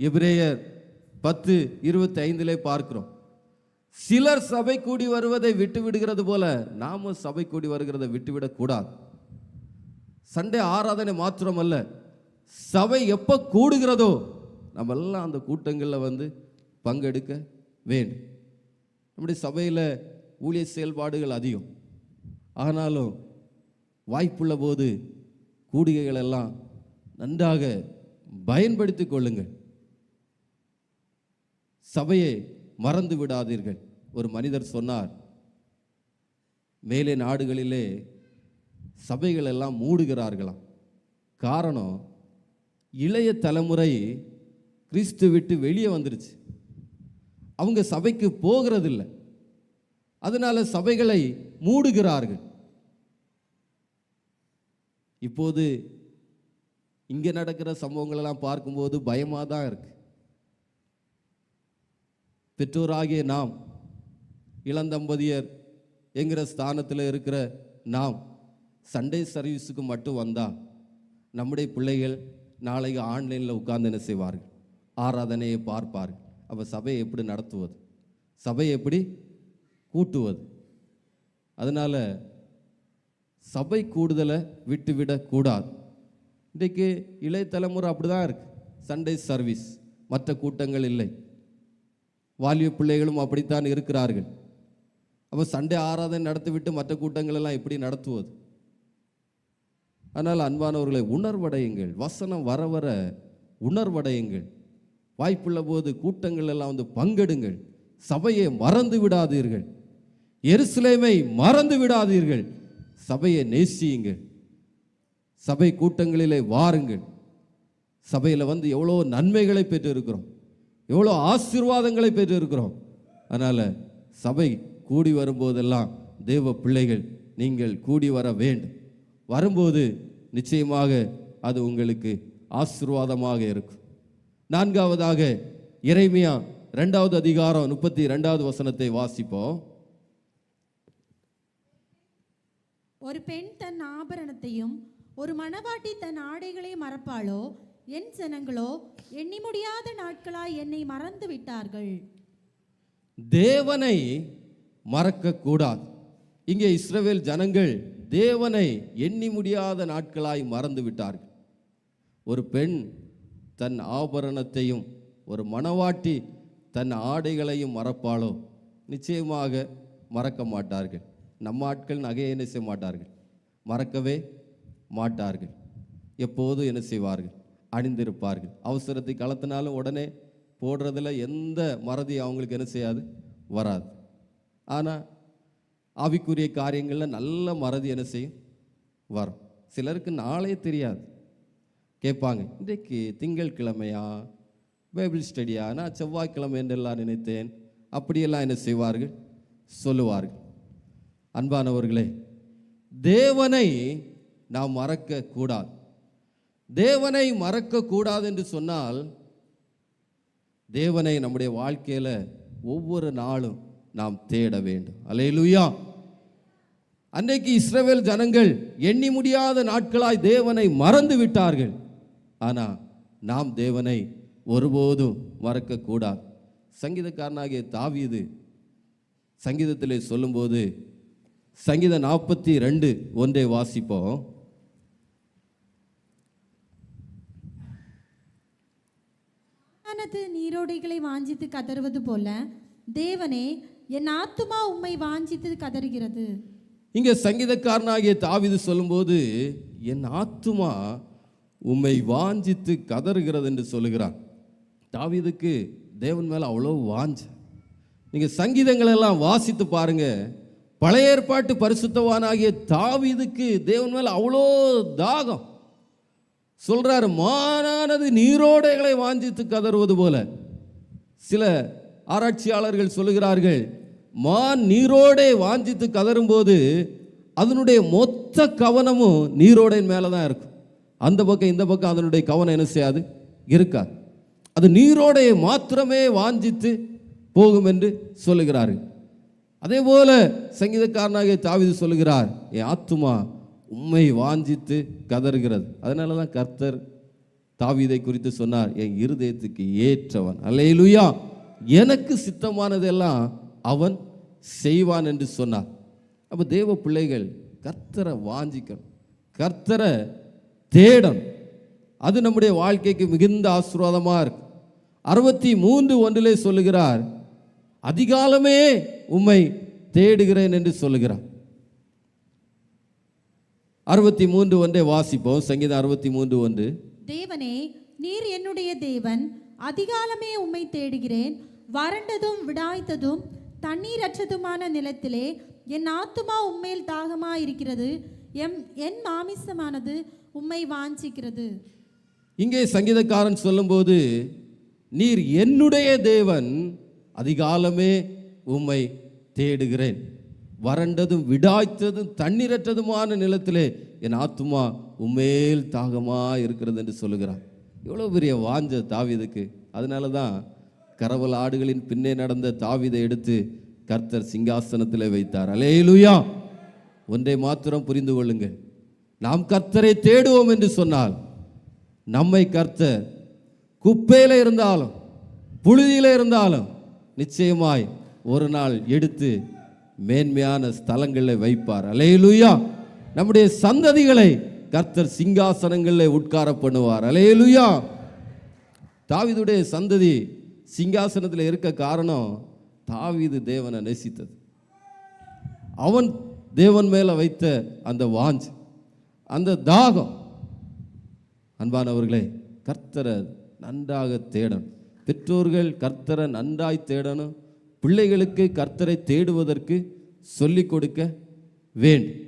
எபிரேயர் 10:25 பார்க்கிறோம், சிலர் சபை கூடி வருவதை விட்டு விடுகிறது போல நாம சபை கூடி வருகிறதை விட்டுவிடக்கூடாது. சண்டே ஆராதனை மாத்திரமல்ல, சபை எப்போ கூடுகிறதோ நம்ம எல்லாம் அந்த கூட்டங்களில் வந்து பங்கெடுக்க வேண்டும். நம்முடைய சபையில் ஊழிய செயல்பாடுகள் அதிகம், ஆனாலும் வாய்ப்புள்ள போது கூடுகைகள் எல்லாம் நன்றாக பயன்படுத்தி கொள்ளுங்கள். சபையை மறந்து விடாதீர்கள். ஒரு மனிதர் சொன்னார், மேலே நாடுகளிலே சபைகள் எல்லாம் மூடுகிறார்களாம். காரணம், இளைய தலைமுறை கிறிஸ்து விட்டு வெளியே வந்துருச்சு, அவங்க சபைக்கு போகிறதில்லை, அதனால சபைகளை மூடுகிறார்கள். இப்போது இங்கே நடக்கிற சம்பவங்கள் எல்லாம் பார்க்கும்போது பயமாக தான் இருக்கு. பெற்றோராகிய நாம், இளந்தம்பதியர் என்கிற ஸ்தானத்தில் இருக்கிற நாம் சண்டே சர்வீஸுக்கு மட்டும் வந்தால் நம்முடைய பிள்ளைகள் நாளைக்கு ஆன்லைனில் உட்கார்ந்து என்ன செய்வார்கள், ஆராதனையை பார்ப்பார்கள். அப்போ சபையை எப்படி நடத்துவது, சபையை எப்படி கூட்டுவது? அதனால் சபை கூடுதலை விட்டுவிடக்கூடாது. இன்றைக்கு இளைய தலைமுறை அப்படி தான் இருக்கு, சண்டே சர்வீஸ், மற்ற கூட்டங்கள் இல்லை. வாலிப பிள்ளைகளும் அப்படித்தான் இருக்கிறார்கள். அப்போ சண்டே ஆராதனை நடத்திவிட்டு மற்ற கூட்டங்கள் எல்லாம் எப்படி நடத்துவது? அதனால் அன்பானவர்களை உணர்வடையுங்கள். வசனம் வர வர உணர்வடையுங்கள். வாய்ப்புள்ள போது கூட்டங்கள் எல்லாம் வந்து பங்கெடுங்கள். சபையை மறந்து விடாதீர்கள். எருசலேமை மறந்து விடாதீர்கள். சபையை நேசியுங்கள். சபை கூட்டங்களிலே வாருங்கள். சபையில் வந்து எவ்வளோ நன்மைகளை பெற்று இருக்கிறோம், எவ்வளோ ஆசீர்வாதங்களை பெற்று இருக்கிறோம். அதனால் சபை கூடி வரும்போதெல்லாம் தேவ பிள்ளைகள் நீங்கள் கூடி வர வேண்டும். வரும்போது நிச்சயமாக அது உங்களுக்கு ஆசீர்வாதமாக இருக்கும். நான்காவதாக எரேமியா 2வது அதிகாரம் 32வது வசனத்தை வாசிப்போம்.
ஒரு பெண் தன் ஆபரணத்தையும் ஒரு மணவாட்டி தன் ஆடைகளை மறப்பாளோ? என் ஜனங்களோ எண்ணி முடியாத நாட்களாய் என்னை மறந்து விட்டார்கள்.
தேவனை மறக்க கூடாது. இங்கே இஸ்ரவேல் ஜனங்கள் தேவனை எண்ணி முடியாத நாட்களாய் மறந்து விட்டார்கள். ஒரு பெண் தன் ஆபரணத்தையும் ஒரு மணவாட்டி தன் ஆடைகளையும் மறப்பாளோ? நிச்சயமாக மறக்க மாட்டார்கள். நம்ம ஆட்கள் நகையை என்ன செய்ய மாட்டார்கள், மறக்கவே மாட்டார்கள். எப்போதும் என்ன செய்வார்கள், அணிந்திருப்பார்கள். அவசரத்தை கலத்தினாலும் உடனே போடுறதுல எந்த மறதி அவங்களுக்கு என்ன செய்யாது, வராது. ஆனால் ஆவிக்குரிய காரியங்களில் நல்ல மறதி என்ன செய்யும், வரும். சிலருக்கு நாளே தெரியாது. கேட்பாங்க, இன்றைக்கு திங்கள் கிழமையா, பைபிள் ஸ்டடியா, நான் செவ்வாய்க்கிழமை என்றெல்லாம் நினைத்தேன். அப்படியெல்லாம் என்ன செய்வார்கள், சொல்லுவார்கள். அன்பானவர்களே, தேவனை நாம் மறக்க கூடாது. தேவனை மறக்க கூடாது என்று சொன்னால், தேவனை நம்முடைய வாழ்க்கையில் ஒவ்வொரு நாளும் நாம் தேட வேண்டும். அல்லேலூயா. அன்றைக்கு இஸ்ரவேல் ஜனங்கள் எண்ணி முடியாத நாட்களாய் தேவனை மறந்து விட்டார்கள். ஆனால் நாம் தேவனை ஒருபோதும் மறக்க கூடாது. சங்கீதக்காரனாகிய தாவீது சங்கீதத்திலே சொல்லும்போது, சங்கீதம் 42:1 வாசிப்போம்.
நீரோடைகளை வாஞ்சித்து கதறுவது போல தேவனே என் ஆத்துமா உம்மை வாஞ்சித்து கதறுகிறது.
இங்கே சங்கீதக்காரனாகிய தாவீது சொல்லும்போது, என் ஆத்துமா உம்மை வாஞ்சித்து கதறுகிறது என்று சொல்லுகிறான். தாவீதுக்கு தேவன் மேலே அவ்வளோ வாஞ்ச. நீங்கள் சங்கீதங்களெல்லாம் வாசித்து பாருங்க. பழைய ஏற்பாட்டு பரிசுத்தவானாகிய தாவீதுக்கு தேவன் மேலே அவ்வளோ தாகம். சொல்றாரு, மானானது நீரோடைகளை வாஞ்சித்து கதறுவது போல. சில ஆராய்ச்சியாளர்கள் சொல்லுகிறார்கள், மான் நீரோடை வாஞ்சித்து கதறும் போது அதனுடைய மொத்த கவனமும் நீரோடையின் மேலே தான் இருக்கும். அந்த பக்கம் இந்த பக்கம் அதனுடைய கவனம் என்ன செய்யாது, இருக்காது. அது நீரோடையை மாத்திரமே வாஞ்சித்து போகும் என்று சொல்லுகிறார்கள். அதே போல சங்கீதக்காரனாகிய தாவீது சொல்லுகிறார், என் ஆத்துமா உம்மை வாஞ்சித்து கதறுகிறது. அதனால தான் கர்த்தர் தாவீதை குறித்து சொன்னார், என் இருதயத்துக்கு ஏற்றவன். அல்லேலூயா. எனக்கு சித்தமானதெல்லாம் அவன் செய்வான் என்று சொன்னார். அப்போ தேவ பிள்ளைகள் கர்த்தரை வாஞ்சிக்கணும், கர்த்தரை தேடணும். அது நம்முடைய வாழ்க்கைக்கு மிகுந்த ஆசீர்வாதமாக இருக்கு. 63:1 சொல்லுகிறார், அதிகாலமே உம்மை தேடுகிறேன் என்று சொல்லுகிறார். 63:1 வாசிப்போம். சங்கீதம் 63:1.
தேவனே நீர் என்னுடைய தேவன், அதிகாலமே உம்மை தேடுகிறேன். வறண்டதும் விடாய்த்ததும் தண்ணீரற்றதுமான நிலத்திலே என் ஆத்துமா உம்மேல் தாகமாக இருக்கிறது. என் மாமிசமானது உம்மை வாஞ்சிக்கிறது.
இங்கே சங்கீதக்காரன் சொல்லும்போது, நீர் என்னுடைய தேவன், அதிகாலமே உம்மை தேடுகிறேன். வறண்டதும் விடாய்த்ததும் தண்ணீரற்றதுமான நிலத்திலே என் ஆத்துமா உம்மேல் தாகமாக இருக்கிறது என்று சொல்லுகிறான். எவ்வளோ பெரிய வாஞ்ச தாவீதுக்கு. அதனால தான் கரவல் ஆடுகளின் பின்னே நடந்த தாவீதை எடுத்து கர்த்தர் சிங்காசனத்தில் வைத்தார். அல்லேலூயா. ஒன்றை மாத்திரம் புரிந்து கொள்ளுங்கள், நாம் கர்த்தரை தேடுவோம் என்று சொன்னால், நம்மை கர்த்தர் குப்பையில் இருந்தாலும் புழுதியில் இருந்தாலும் நிச்சயமாய் ஒரு நாள் எடுத்து மேன்மையான ஸ்தலங்களில் வைப்பார். அல்லேலூயா. நம்முடைய சந்ததிகளை கர்த்தர் சிங்காசனங்களில் உட்கார பண்ணுவார். அல்லேலூயா. தாவீதுடைய சந்ததி சிங்காசனத்தில் இருக்க காரணம், தாவீது தேவனை நேசித்தது, அவன் தேவன் மேலே வைத்த அந்த வாஞ்ச். அந்த தாகம். அன்பானவர்களே, கர்த்தரை நன்றாக தேடணும். பெற்றோர்கள் கர்த்தரை நன்றாய் தேடணும். பிள்ளைகளுக்கு கர்த்தரை தேடுவதற்கு சொல்லிக் கொடுக்க வேண்டும்.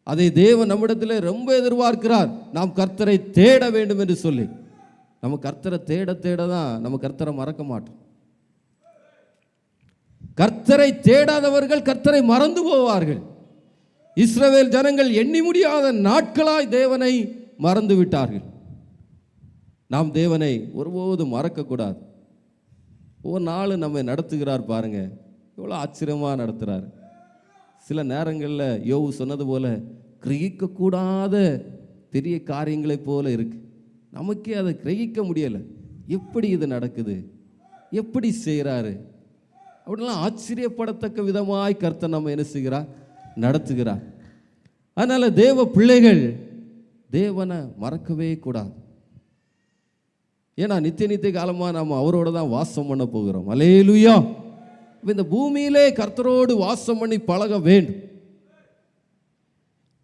அதை தேவன் நம்மிடத்தில் ரொம்ப எதிர்பார்க்கிறார். நாம் கர்த்தரை தேட வேண்டும் என்று சொல்லி. நம்ம கர்த்தரை தேட தேட தான் நம்ம கர்த்தரை மறக்க மாட்டோம். கர்த்தரை தேடாதவர்கள் கர்த்தரை மறந்து போவார்கள். இஸ்ரவேல் ஜனங்கள் எண்ணி முடியாத நாட்களாய் தேவனை மறந்து விட்டார்கள். நாம் தேவனை ஒருபோதும் மறக்கக்கூடாது. ஒரு நாள் நம்மை நடத்துகிறார் பாருங்க, எவ்வளோ ஆச்சரியமாக நடத்துகிறார். சில நேரங்களில் யோபு சொன்னது போல கிரகிக்கக்கூடாத பெரிய காரியங்களைப் போல இருக்கு. நமக்கே அதை கிரகிக்க முடியலை. எப்படி இது நடக்குது, எப்படி செய்கிறாரு அப்படின்லாம் ஆச்சரியப்படத்தக்க விதமாய் கர்த்தர் நம்ம என்ன செய்கிறார், நடத்துகிறார். அதனால தேவ பிள்ளைகள் தேவனை மறக்கவே கூடாது. ஏன்னா நித்திய காலமாக நாம் அவரோட தான் வாசம் பண்ண போகிறோம். அல்லேலூயா. இந்த பூமியிலே கர்த்தரோடு வாசம் பண்ணி பழக வேண்டும்.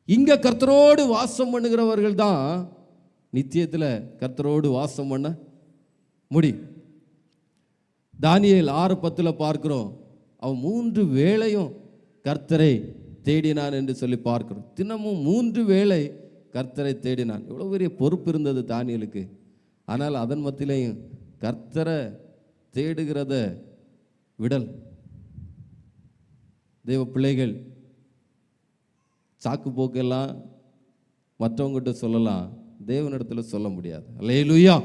இங்க கர்த்தரோடு வாசம் பண்ணுகிறவர்கள் தான் நித்தியத்தில் கர்த்தரோடு வாசம் பண்ண முடியும். தானியேல் 6:10 பார்க்கிறோம், அவன் 3 வேளையும் கர்த்தரை தேடினான் என்று சொல்லி பார்க்கிறோம். தினமும் 3 வேளை கர்த்தரை தேடினான். எவ்வளோ பெரிய பொறுப்பு இருந்தது தானியேலுக்கு. ஆனால் அதன் மத்தியிலையும் கர்த்தரை தேடுகிறத விடல். தேவ பிள்ளைகள் சாக்கு போக்கெல்லாம் மற்றவங்ககிட்ட சொல்லலாம், தேவனிடத்தில் சொல்ல முடியாது. அல்லேலூயா.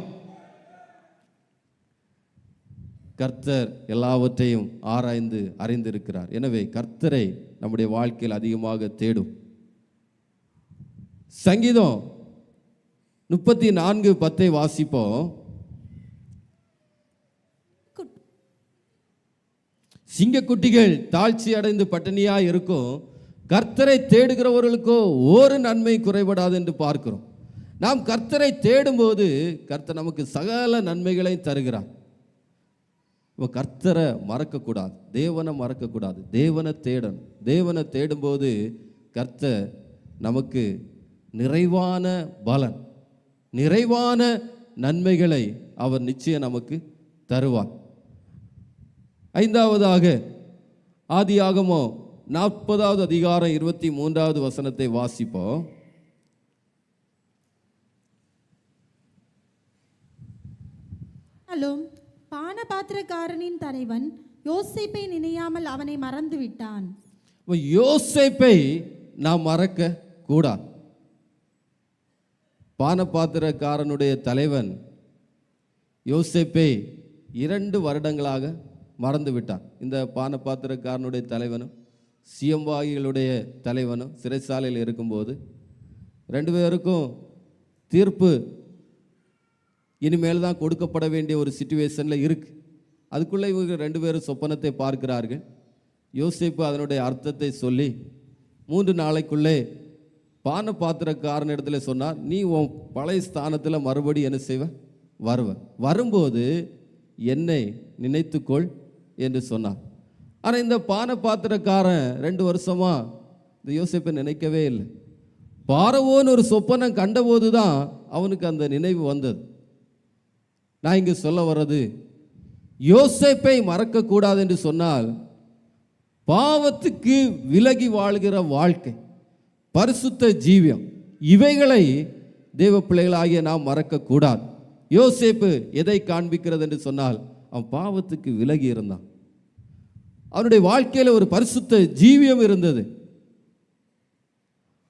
கர்த்தர் எல்லாவற்றையும் ஆராய்ந்து அறிந்திருக்கிறார். எனவே கர்த்தரை நம்முடைய வாழ்க்கையில் அதிகமாக தேடும். சங்கீதம் 34:10 வாசிப்போம். சிங்கக்குட்டிகள் தாழ்ச்சி அடைந்து பட்டினியாய் இருக்கும், கர்த்தரை தேடுகிறவர்களுக்கோ ஒரு நன்மை குறைபடாது என்று பார்க்கிறோம். நாம் கர்த்தரை தேடும்போது கர்த்தர் நமக்கு சகல நன்மைகளை தருகிறார். இப்போ கர்த்தரை மறக்கக்கூடாது, தேவனை மறக்கக்கூடாது, தேவனை தேடணும். தேவனை தேடும்போது கர்த்தர் நமக்கு நிறைவான பலன், நிறைவான நன்மைகளை அவர் நிச்சயம் நமக்கு தருவார். 5வதாக ஆதியாகமம் 40வது அதிகாரம் 23வது வசனத்தை வாசிப்போம்.
பானபாத்திரக்காரனின் தலைவன் யோசேப்பை நினையாமல் அவனை மறந்து விட்டான்.
யோசேப்பை நாம் மறக்க கூடாது. பானபாத்திரக்காரனுடைய தலைவன் யோசேப்பை 2 வருடங்களாக மறந்து விட்டான். இந்த பானபாத்திரக்காரனுடைய தலைவனும் சியம்பாகிகளுடைய தலைவனும் சிறைச்சாலையில் இருக்கும்போது 2 பேருக்கும் தீர்ப்பு இனிமேல் தான் கொடுக்கப்பட வேண்டிய ஒரு சிச்சுவேஷனில் இருக்கு. அதுக்குள்ளே இவங்க 2 பேரும் சொப்பனத்தை பார்க்கிறார்கள். யோசேப்பு அதனுடைய அர்த்தத்தை சொல்லி 3 நாளைக்குள்ளே பானபாத்திரக்காரன் இடத்துல சொன்னார், நீ உன் பழைய ஸ்தானத்தில் மறுபடி என்ன செய்வ, வருவ, வரும்போது என்னை நினைத்துக்கொள் என்று சொன்னார். ஆனால் இந்த பானபாத்திரக்காரன் 2 வருஷமா இந்த யோசேப்பை நினைக்கவே இல்லை. பார்வோன் ஒரு சொப்பனம் கண்டபோது தான் அவனுக்கு அந்த நினைவு வந்தது. நான் இங்கு சொல்ல வர்றது, யோசேப்பை மறக்கக்கூடாது என்று சொன்னால் பாவத்துக்கு விலகி வாழ்கிற வாழ்க்கை, பரிசுத்த ஜீவியம், இவைகளை தேவ பிள்ளைகளாகிய நாம் மறக்கக்கூடாது. யோசேப்பு எதை காண்பிக்கிறது என்று சொன்னால், அவன் பாவத்துக்கு விலகி இருந்தான். அவனுடைய வாழ்க்கையில் ஒரு பரிசுத்த ஜீவியம் இருந்தது.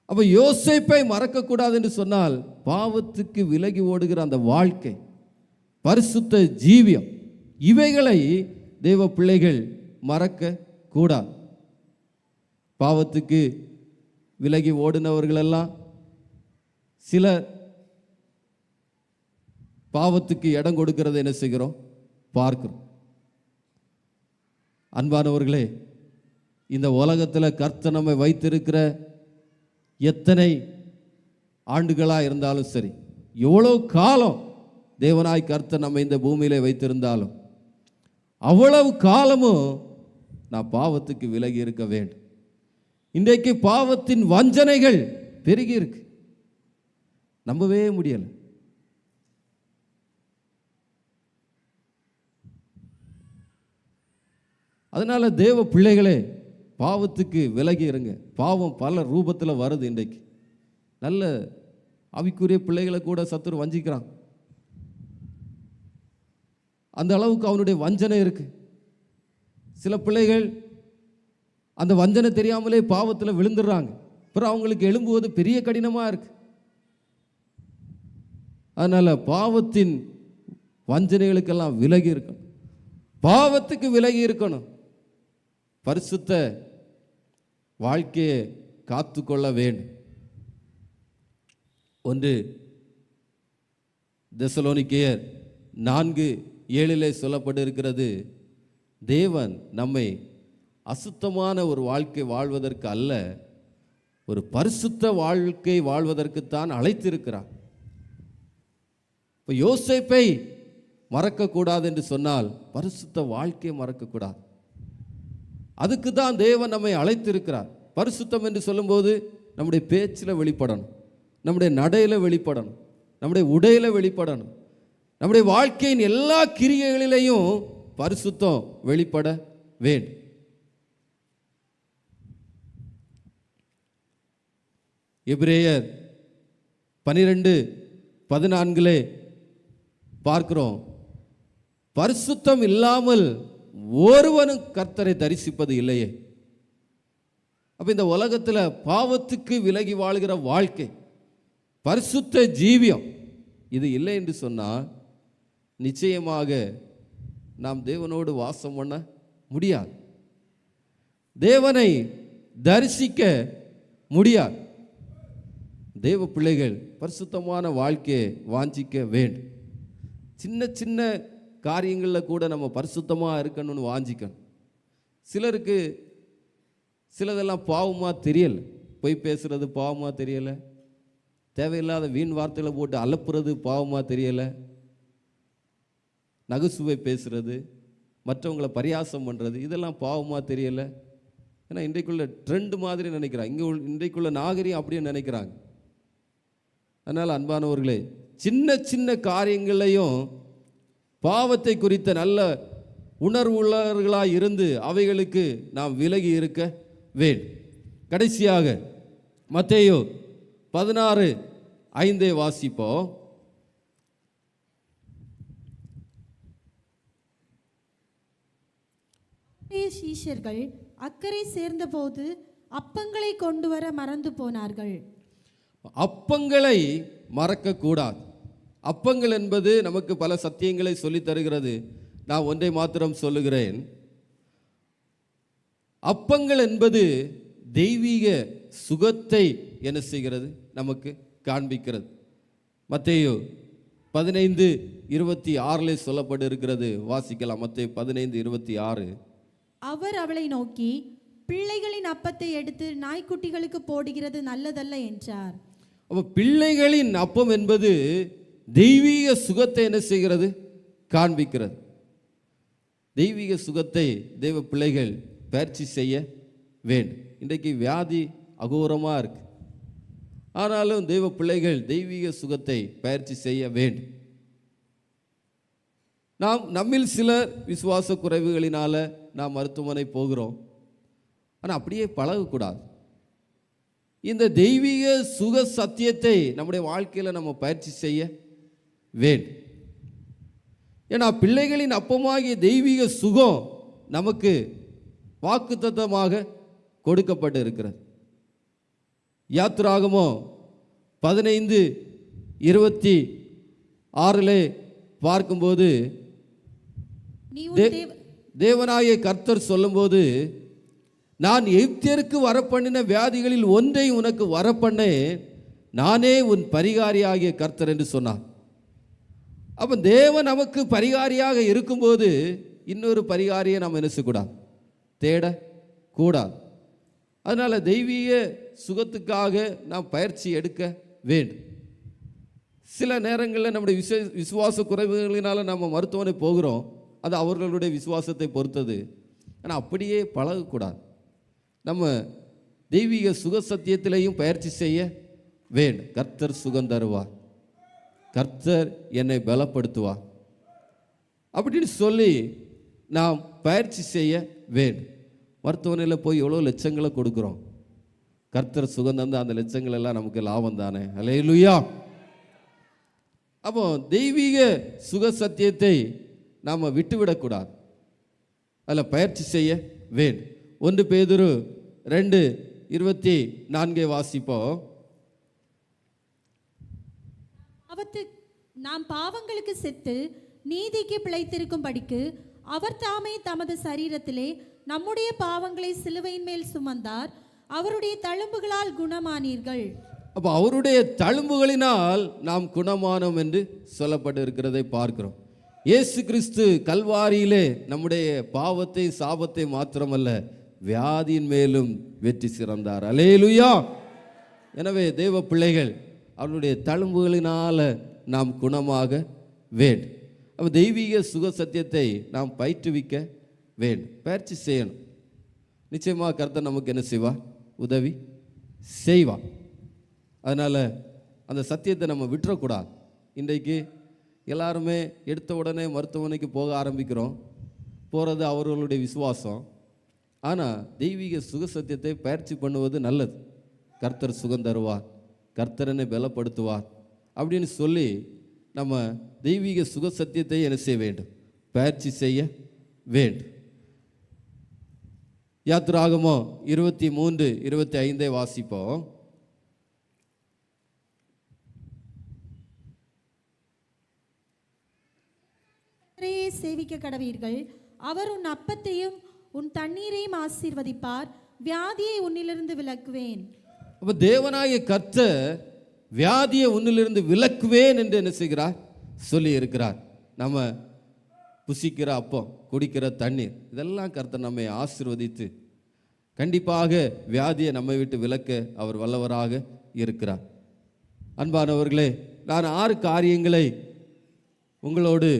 அப்போ யோசேப்பை மறக்கக்கூடாது என்று சொன்னால் பாவத்துக்கு விலகி ஓடுகிற அந்த வாழ்க்கை, பரிசுத்த ஜீவியம், இவைகளை தேவ பிள்ளைகள் மறக்க கூடாது. பாவத்துக்கு விலகி ஓடினவர்களெல்லாம் சில பாவத்துக்கு இடம் கொடுக்கிறது என்ன செய்கிறோம், பார்க்கிறோம். அன்பானவர்களே, இந்த உலகத்தில் கர்த்தர் நம்மை வைத்திருக்கிற எத்தனை ஆண்டுகளாக இருந்தாலும் சரி, எவ்வளோ காலம் தேவனாய் கர்த்தர் நம்ம இந்த பூமியிலே வைத்திருந்தாலும் அவ்வளவு காலமும் நான் பாவத்துக்கு விலகி இருக்க வேண்டும். இன்றைக்கு பாவத்தின் வஞ்சனைகள் பெருகி இருக்கு, நம்பவே முடியல. அதனால தேவ பிள்ளைகளே, பாவத்துக்கு விலகி இருங்க. பாவம் பல ரூபத்தில் வருது. இன்றைக்கு நல்ல ஆவிக்குரிய பிள்ளைகளை கூட சத்துரு வஞ்சிக்கிறான். அந்த அளவுக்கு அவனுடைய வஞ்சனை இருக்கு. சில பிள்ளைகள் அந்த வஞ்சனை தெரியாமலே பாவத்தில் விழுந்துடுறாங்க. அப்புறம் அவங்களுக்கு எழும்புவது பெரிய கடினமாக இருக்கு. அதனால பாவத்தின் வஞ்சனைகளுக்கெல்லாம் விலகி இருக்கணும், பாவத்துக்கு விலகி இருக்கணும், பரிசுத்த வாழ்க்கையை காத்துக்கொள்ள வேண்டும். 1 தெசலோனிக்கேயர் 4:7 சொல்லப்பட்டிருக்கிறது, தேவன் நம்மை அசுத்தமான ஒரு வாழ்க்கை வாழ்வதற்கு அல்ல, ஒரு பரிசுத்த வாழ்க்கை வாழ்வதற்குத்தான் அழைத்திருக்கிறார். இப்போ யோசேப்பை மறக்கக்கூடாது என்று சொன்னால் பரிசுத்த வாழ்க்கையை மறக்கக்கூடாது. அதுக்கு தான் தேவன் நம்மை அழைத்திருக்கிறார். பரிசுத்தம் என்று சொல்லும்போது நம்முடைய பேச்சில் வெளிப்படணும், நம்முடைய நடையில் வெளிப்படணும், நம்முடைய உடையில் வெளிப்படணும், நம்முடைய வாழ்க்கையின் எல்லா கிரியைகளிலையும் பரிசுத்தம் வெளிப்பட வேண்டும். எபிரேயர் 12:14 பார்க்கிறோம், பரிசுத்தம் இல்லாமல் ஒருவனும் கர்த்தரை தரிசிப்பது இல்லையே. அப்ப இந்த உலகத்தில் பாவத்துக்கு விலகி வாழ்கிற வாழ்க்கை, பரிசுத்த ஜீவியம் இது இல்லை என்று சொன்னால் நிச்சயமாக நாம் தேவனோடு வாசம் பண்ண முடியாது, தேவனை தரிசிக்க முடியாது. தேவ பிள்ளைகள் பரிசுத்தமான வாழ்க்கையை வாஞ்சிக்க வேண்டும். சின்ன சின்ன காரியங்களில் கூட நம்ம பரிசுத்தமாக இருக்கணும்னு வாஞ்சிக்கணும். சிலருக்கு சிலதெல்லாம் பாவமாக தெரியலை, பொய் பேசுகிறது பாவமாக தெரியலை, தேவையில்லாத வீண் வார்த்தைகளை போட்டு அலப்புறது பாவமாக தெரியலை, நகைச்சுவை பேசுறது, மற்றவங்களை பரியாசம் பண்ணுறது இதெல்லாம் பாவமாக தெரியலை. ஏன்னா இன்றைக்குள்ள ட்ரெண்டு மாதிரி நினைக்கிறாங்க, இன்றைக்குள்ள நாகரிகம் அப்படியே நினைக்கிறாங்க. அதனால் அன்பானவர்களே, சின்ன சின்ன காரியங்களையும் பாவத்தை குறித்த நல்ல உணர்வுள்ளவர்களாக இருந்து அவைகளுக்கு நாம் விலகி இருக்க வேண்டும். கடைசியாக மத்தேயு 16:5 வாசிப்போம்.
சீஷர்கள் அக்கறை சேர்ந்தபோது அப்பங்களை கொண்டு வர மறந்து போனார்கள்.
அப்பங்களை மறக்கக்கூடாது. அப்பங்கள் என்பது நமக்கு பல சத்தியங்களை சொல்லித் தருகிறது. நான் ஒன்றை மாத்திரம் சொல்லுகிறேன். அப்பங்கள் என்பது தெய்வீக சுகத்தை என்ன செய்கிறது, நமக்கு காண்பிக்கிறது. மத்தேயு 15:26 சொல்லப்பட்டு இருக்கிறது, வாசிக்கலாம். மத்தேயு 15:26.
அவர் அவளை நோக்கி, பிள்ளைகளின் அப்பத்தை எடுத்து நாய்க்குட்டிகளுக்கு போடுகிறது நல்லதல்ல என்றார்.
அப்போ பிள்ளைகளின் அப்பம் என்பது தெய்வீக சுகத்தை என்ன செய்கிறது, காண்பிக்கிறது. தெய்வீக சுகத்தை தேவ பிள்ளைகள் பயிற்சி செய்ய வேண்டும். இன்றைக்கு வியாதி அகோரமாக இருக்கு, ஆனாலும் தேவ பிள்ளைகள் தெய்வீக சுகத்தை பயிற்சி செய்ய வேண்டும். நம்மில் சிலர் விசுவாச குறைவுகளினால நாம் மருத்துவமனை போகிறோம், ஆனால் அப்படியே பழகக்கூடாது. இந்த தெய்வீக சுக சத்தியத்தை நம்முடைய வாழ்க்கையில் நம்ம பயிற்சி செய்ய வேண்டும். ஏன்னா பிள்ளைகளின் அப்பமாகிய தெய்வீக சுகம் நமக்கு வாக்குத்தத்தமாக கொடுக்கப்பட்டு இருக்கிறது. யாத்திராகமம் 15:26 பார்க்கும்போது தேவனாகிய கர்த்தர் சொல்லும்போது, நான் எகிப்தியருக்கு வரப்பண்ணின வியாதிகளில் ஒன்றை உனக்கு வரப்பண்ணேன், நானே உன் பரிகாரியாகிய கர்த்தர் என்று சொன்னார். அப்போ தேவன் நமக்கு பரிகாரியாக இருக்கும்போது இன்னொரு பரிகாரியை நாம் என்ன செய்யக்கூடாது, தேடக்கூடாது. அதனால் தெய்வீக சுகத்துக்காக நாம் பயிற்சி எடுக்க வேண்டும். சில நேரங்களில் நம்முடைய விசுவாச குறைவுகளினால் நம்ம மருத்துவமனை போகிறோம், அது அவர்களுடைய விசுவாசத்தை பொறுத்தது. ஆனால் அப்படியே பழகக்கூடாது. நம்ம தெய்வீக சுக சத்தியத்திலையும் பயிற்சி செய்ய வேண்டும். கர்த்தர் சுகம் தருவார், கர்த்தர் என்னை பலப்படுத்துவார் அப்படின்னு சொல்லி நாம் பயிற்சி செய்ய வேண்டும். மருத்துவமனையில் போய் எவ்வளோ லட்சங்களை கொடுக்குறோம், கர்த்தர் சுகம் தந்து அந்த லட்சங்கள் எல்லாம் நமக்கு லாபம் தானே. அல்லேலூயா. அப்போ தெய்வீக சுக சத்தியத்தை நாம் விட்டுவிடக்கூடாது, அதில் பயிற்சி செய்ய வேண்டும். 1 பேதுரு 2:24 வாசிப்போம்.
நாம் பாவங்களுக்கு செத்து நீதிக்கு பிழைத்திருக்கும் படிக்கு அவர் தாமே தமது சரீரத்திலே நம்முடைய பாவங்களை சிலுவையின் மேல் சுமந்தார், அவருடைய தழும்புகளால் குணமானீர்கள்.
அப்போ அவருடைய தழும்புகளினால் நாம் குணமானோம் என்று சொல்லப்பட்டு இருக்கிறதை பார்க்கிறோம். இயேசு கிறிஸ்து கல்வாரியிலே நம்முடைய பாவத்தை சாபத்தை மாத்திரமல்ல வியாதியின் மேலும் வெற்றி சிறந்தார். அல்லேலூயா. எனவே தேவ பிள்ளைகள் அவருடைய தழும்புகளினால நாம் குணமாக வேண்டும். அப்போ தெய்வீக சுக சத்தியத்தை நாம் பயிற்றுவிக்க வேண்டும், பயிற்சி செய்யணும். நிச்சயமாக கர்த்தர் நமக்கு என்ன செய்வார்? உதவி செய்வார். அதனால் அந்த சத்தியத்தை நம்ம விட்டுறக்கூடாது. இன்றைக்கு எல்லாருமே எடுத்த உடனே மருத்துவமனைக்கு போக ஆரம்பிக்கிறோம். போகிறது அவர்களுடைய விசுவாசம். ஆனால் தெய்வீக சுக சத்தியத்தை பயிற்சி பண்ணுவது நல்லது. கர்த்தர் சுகம் தருவார், கர்த்தரனை பலப்படுத்துவார் அப்படின்னு சொல்லி நம்ம தெய்வீக சுக சத்தியத்தை என்ன செய்ய வேண்டும்? பயிற்சி செய்ய வேண்டும். யாத்திராகமம் 23:25 வாசிப்போம்.
சேவிக்க கடவீர்கள், அவர் உன் அப்பத்தையும் உன் தண்ணீரையும் ஆசீர்வதிப்பார், வியாதியை உன்னிலிருந்து விலக்குவேன்.
அப்போ தேவனாகிய கர்த்தர் வியாதியை உன்னிலிருந்து விலக்குவேன் என்று என்ன செய்கிறார்? சொல்லி இருக்கிறார். நம்ம புசிக்கிற அப்பம், குடிக்கிற தண்ணீர், இதெல்லாம் கர்த்தர் நம்மை ஆசீர்வதித்து கண்டிப்பாக வியாதியை நம்மை விட்டு விலக்க அவர் வல்லவராக இருக்கிறார். அன்பானவர்களே, நான் 6 காரியங்களை உங்களோடு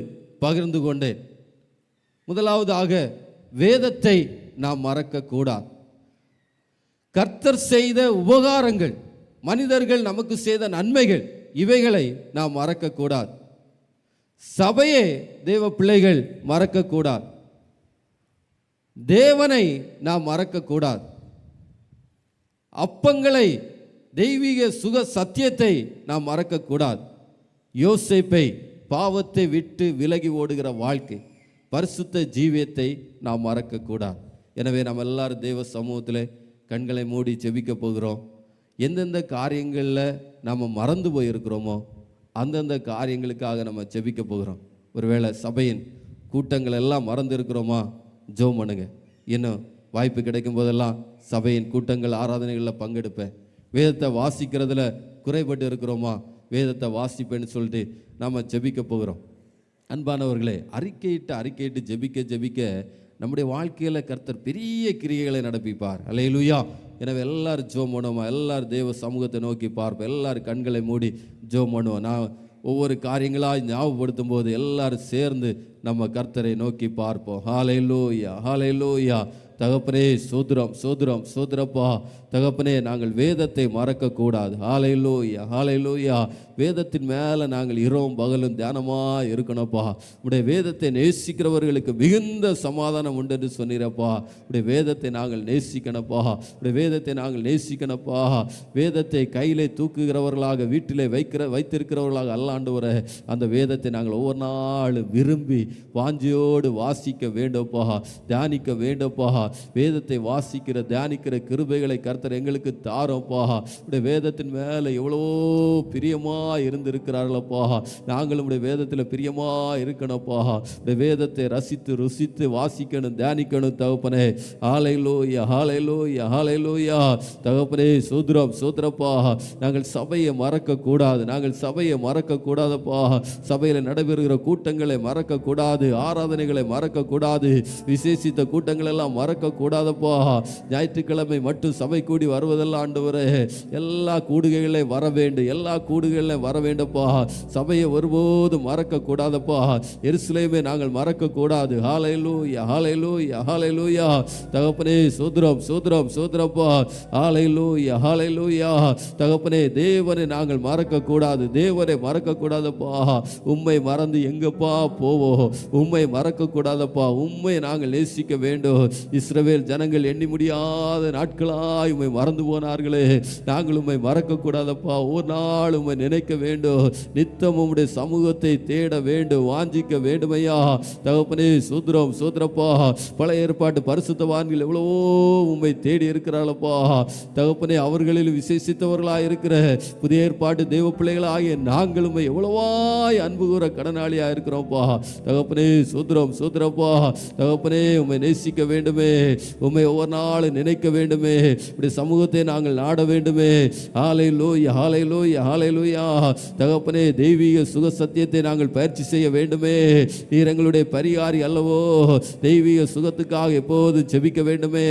பகிர்ந்து கொண்டேன். முதலாவதாக, வேதத்தை நாம் மறக்கக்கூடாது. கர்த்தர் செய்த உபகாரங்கள், மனிதர்கள் நமக்கு செய்த நன்மைகள், இவைகளை நாம் மறக்கக்கூடாது. சபையே தேவ பிள்ளைகள் மறக்கக்கூடாது. தேவனை நாம் மறக்கக்கூடாது. அப்பங்களை, தெய்வீக சுக சத்தியத்தை நாம் மறக்கக்கூடாது. யோசேப்பை, பாவத்தை விட்டு விலகி ஓடுகிற வாழ்க்கை, பரிசுத்த ஜீவியத்தை நாம் மறக்கக்கூடாது. எனவே நம்ம எல்லாரும் தேவ சமூகத்தில் கண்களை மூடி ஜெபிக்க போகிறோம். எந்தெந்த காரியங்களில் நம்ம மறந்து போயிருக்கிறோமோ அந்தந்த காரியங்களுக்காக நம்ம ஜெபிக்க போகிறோம். ஒருவேளை சபையின் கூட்டங்கள் எல்லாம் மறந்து இருக்கிறோமா? ஜெபம் பண்ணுங்க. இன்னும் வாய்ப்பு கிடைக்கும் போதெல்லாம் சபையின் கூட்டங்கள், ஆராதனைகளில் பங்கெடுப்பேன். வேதத்தை வாசிக்கிறதுல குறைபட்டு இருக்கிறோமா? வேதத்தை வாசிப்பேன்னு சொல்லிட்டு நாம் ஜெபிக்க போகிறோம். அன்பானவர்களே, அறிக்கையிட்டு ஜெபிக்க நம்முடைய வாழ்க்கையில் கர்த்தர் பெரிய கிரியைகளை நடப்பிப்பார். அல்லேலூயா. எனவே எல்லாரும் ஜெபம் பண்ணுவோம். எல்லாரும் தேவ சமூகத்தை நோக்கி பார்ப்போம். எல்லாரும் கண்களை மூடி ஜெபம் பண்ணுவோம். நான் ஒவ்வொரு காரியங்களாக ஞாபகப்படுத்தும் போது எல்லாரும் சேர்ந்து நம்ம கர்த்தரை நோக்கி பார்ப்போம். ஹல்லேலூயா, ஹல்லேலூயா. தகப்பனே சோதரம் சோதரம் சோதரப்பா. தகப்பனே, நாங்கள் வேதத்தை மறக்கக்கூடாது. ஹல்லேலூயா, ஹல்லேலூயா. வேதத்தின் மேலே நாங்கள் இரவும் பகலும் தியானமாக இருக்கணும்ப்பா. உடைய வேதத்தை நேசிக்கிறவர்களுக்கு மிகுந்த சமாதானம் உண்டு என்று சொன்னீரப்பா. உடைய வேதத்தை நாங்கள் நேசிக்கணப்பா. உடைய வேதத்தை நாங்கள் நேசிக்கணப்பா. வேதத்தை கையிலே தூக்குகிறவர்களாக, வீட்டிலே வைத்திருக்கிறவர்களாக அல்லாண்டவர அந்த வேதத்தை நாங்கள் ஒவ்வொரு நாளும் விரும்பி வாஞ்சியோடு வாசிக்க வேண்டும்ப்பா, தியானிக்க வேண்டும்ப்பா. வேதத்தை வாசிக்கிற தியானிக்கிற கிருபைகளை கர்த்தர் எங்களுக்கு தாரோப்பா. உடைய வேதத்தின் மேலே எவ்வளோ பிரியமாக இருந்திருக்கிறார்களப்பா. நாங்களும் உடைய வேதத்தில் பிரியமாக இருக்கணும்ப்பா. உடைய வேதத்தை ரசித்து ருசித்து வாசிக்கணும், தியானிக்கணும் தகப்பனே. ஹல்லேலூயா, ஹல்லேலூயா, ஹல்லேலூயா. தகப்பனே சோதரம் சோதரப்பா. நாங்கள் சபையை மறக்கக்கூடாது, நாங்கள் சபையை மறக்கக்கூடாதப்பா. சபையில் நடைபெறுகிற கூட்டங்களை மறக்கக்கூடாது, ஆராதனைகளை மறக்கக்கூடாது, விசேஷித்த கூட்டங்கள் எல்லாம் மறக்க மறக்க கூடாதப்பா. ஞாயிற்றுக்கிழமை மட்டும் சபை கூடி வருவதெல்லாம் ஆண்டவரே எல்லா கூடுகைகளே வர வேண்டும், எல்லா கூடுகளிலே வர வேண்டும்ப்பா. சபையை ஒருபோதும் மறக்க கூடாதப்பா. எருசலேமை நாங்கள் மறக்க கூடாது. ஹல்லேலூயா, ஹல்லேலூயா, ஹல்லேலூயா. தகப்பனே சோத்ரம் சோத்ரம் சோத்ரப்பா. ஹல்லேலூயா, ஹல்லேலூயா. தகப்பனே தேவனை நாங்கள் மறக்க கூடாது, தேவனை மறக்க கூடாதப்பா. உம்மை மறந்து எங்கப்பா போவோம்? உம்மை மறக்க கூடாதப்பா. உம்மை நாங்கள் நேசிக்க வேண்டும். இஸ்ரவேல் ஜனங்கள் எண்ணி முடியாத நாட்களாய் உம்மை மறந்து போனார்களே, நாங்கள் உம்மை மறக்க கூடாதப்பா. ஒரு நாள் உம்மை நினைக்க வேண்டும், நித்தம் உம்முடைய சமூகத்தை தேட வேண்டும், வாஞ்சிக்க வேண்டுமையா. தகப்பனே சோத்ரம் சோத்ரப்பா. பழைய ஏற்பாட்டு பரிசுத்தவான்கள் எவ்வளவோ உம்மை தேடி இருக்கிறாளப்பா. தகப்பனே அவர்களில் விசேஷித்தவர்களாக இருக்கிற புதிய ஏற்பாட்டு தேவ பிள்ளைகளாகிய நாங்கள் உம்மை எவ்வளவாய் அன்பு கூற கடனாளியா இருக்கிறோம்ப்பா. தகப்பனே சோத்ரம் சோத்ரப்பா. தகப்பனே உம்மை நேசிக்க வேண்டுமே, உம்மை ஒவ்வொரு நாளும் நினைக்க வேண்டுமே, இப்படி சமூகத்தை நாங்கள் நாட வேண்டுமே. ஹல்லேலூயா, ஹல்லேலூயா, ஹல்லேலூயா. தகப்பனே தெய்வீக சுக சத்தியத்தை நாங்கள் பயிற்சி செய்ய வேண்டுமே. நீர் எங்களுடைய பரிகாரி அல்லவோ. தெய்வீக சுகத்துக்காக எப்போது ஜெபிக்க வேண்டுமே.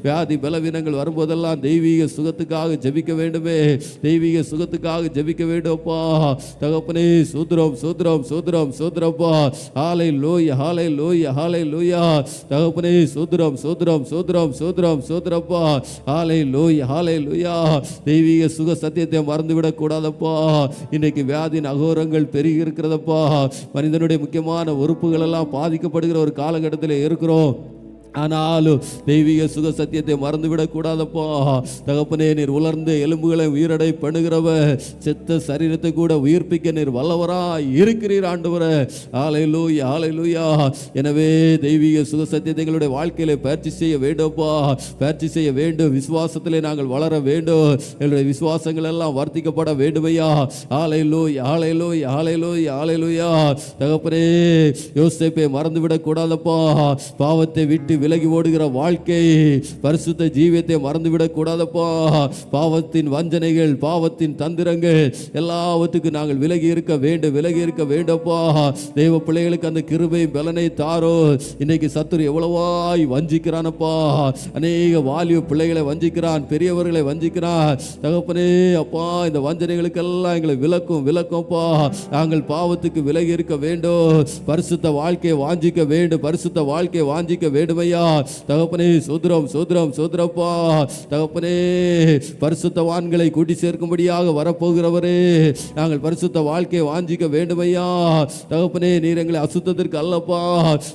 வியாதி பலவீனங்கள் வரும்போதெல்லாம் தெய்வீக சுகத்துக்காக ஜெபிக்க வேண்டுமே, தெய்வீக சுகத்துக்காக ஜெபிக்க வேண்டும்ப்பா. தகப்பனே சோத்ரம் சோத்ரம் சோத்ரம் சோத்ரப்பா. ஹல்லேலூயா, ஹல்லேலூயா, ஹல்லேலூயா. தகப்பனே சோத்ரம் சோத்ரம் சோத்ரம் சோத்ரம் சோத்ரப்பா. ஹல்லேலூயா, ஹல்லேலூயா. தெய்வீக சுக சத்தியத்தை மறந்துவிடக் கூடாதப்பா. இன்னைக்கு வியாதியின் அகோரங்கள் பெருகி இருக்கிறதப்பா. மனிதனுடைய முக்கியமான உறுப்புகள் எல்லாம் பாதிக்கப்படுகிற ஒரு காலகட்டத்தில் இருக்கிறோம். ஆனாலும் தெய்வீக சுக சத்தியத்தை மறந்துவிடக் கூடாதப்பா. தகப்பனே நீர் உலர்ந்த எலும்புகளை உயிரடை பண்ணுகிறவ, செத்த சரீரத்தை கூட உயிர்ப்பிக்க நீர் வல்லவராய் இருக்கிறீர் ஆண்டவரே. ஹல்லேலூயா, ஹல்லேலூயா. எனவே தெய்வீக சுக சத்தியத்தை எங்களுடைய வாழ்க்கையில பயிற்சி செய்ய வேண்டும்ப்பா, பயிற்சி செய்ய வேண்டும். விசுவாசத்திலே நாங்கள் வளர வேண்டும், எங்களுடைய விசுவாசங்கள் எல்லாம் வர்த்திக்கப்பட வேண்டுமையா. ஹல்லேலூயா, ஹல்லேலூயா, ஹல்லேலூயா, ஹல்லேலூயா. தகப்பனே யோசேப்பை மறந்துவிடக் கூடாதப்பா. பாவத்தை விட்டு விலகி ஓடுகிற வாழ்க்கை, பரிசுத்த ஜீவியத்தை மறந்துவிடக் கூடாதப்பா. பாவத்தின் வஞ்சனைகள், பாவத்தின் தந்திரங்கள் எல்லாவற்றுக்கும் நாங்கள் விலகி இருக்க வேண்டும், விலகி இருக்க வேண்டும்ப்பா. தேவ பிள்ளைகளுக்கு அந்த கிருபை பலனை தாரோ. இன்னைக்கு சத்துரு எவ்வளவாய் வஞ்சிக்கிறானப்பா. அநேக வாலிப பிள்ளைகளை வஞ்சிக்கிறான், பெரியவர்களை வஞ்சிக்கிறான். தகப்பனே அப்பா, இந்த வஞ்சனைகளுக்கெல்லாம் எங்களை விலக்கும் விலக்கும்ப்பா. நாங்கள் பாவத்துக்கு விலகி இருக்க வேண்டும், பரிசுத்த வாழ்க்கையை வாஞ்சிக்க வேண்டும், பரிசுத்த வாழ்க்கையை வாஞ்சிக்க வேண்டுமையா. தகப்பனே சோத்ரம் சோத்ரம் சோத்ரப்பா. தகப்பனே பரிசுத்தவான்களை கூட்டி சேர்க்கும்படியாக வரப்போகிறவரே, நாங்கள் பரிசுத்த வாழ்க்கையை வாஞ்சிக்க வேண்டுமையா. தகப்பனே நீர் எங்களை அசுத்தத்திற்கு அல்லப்பா,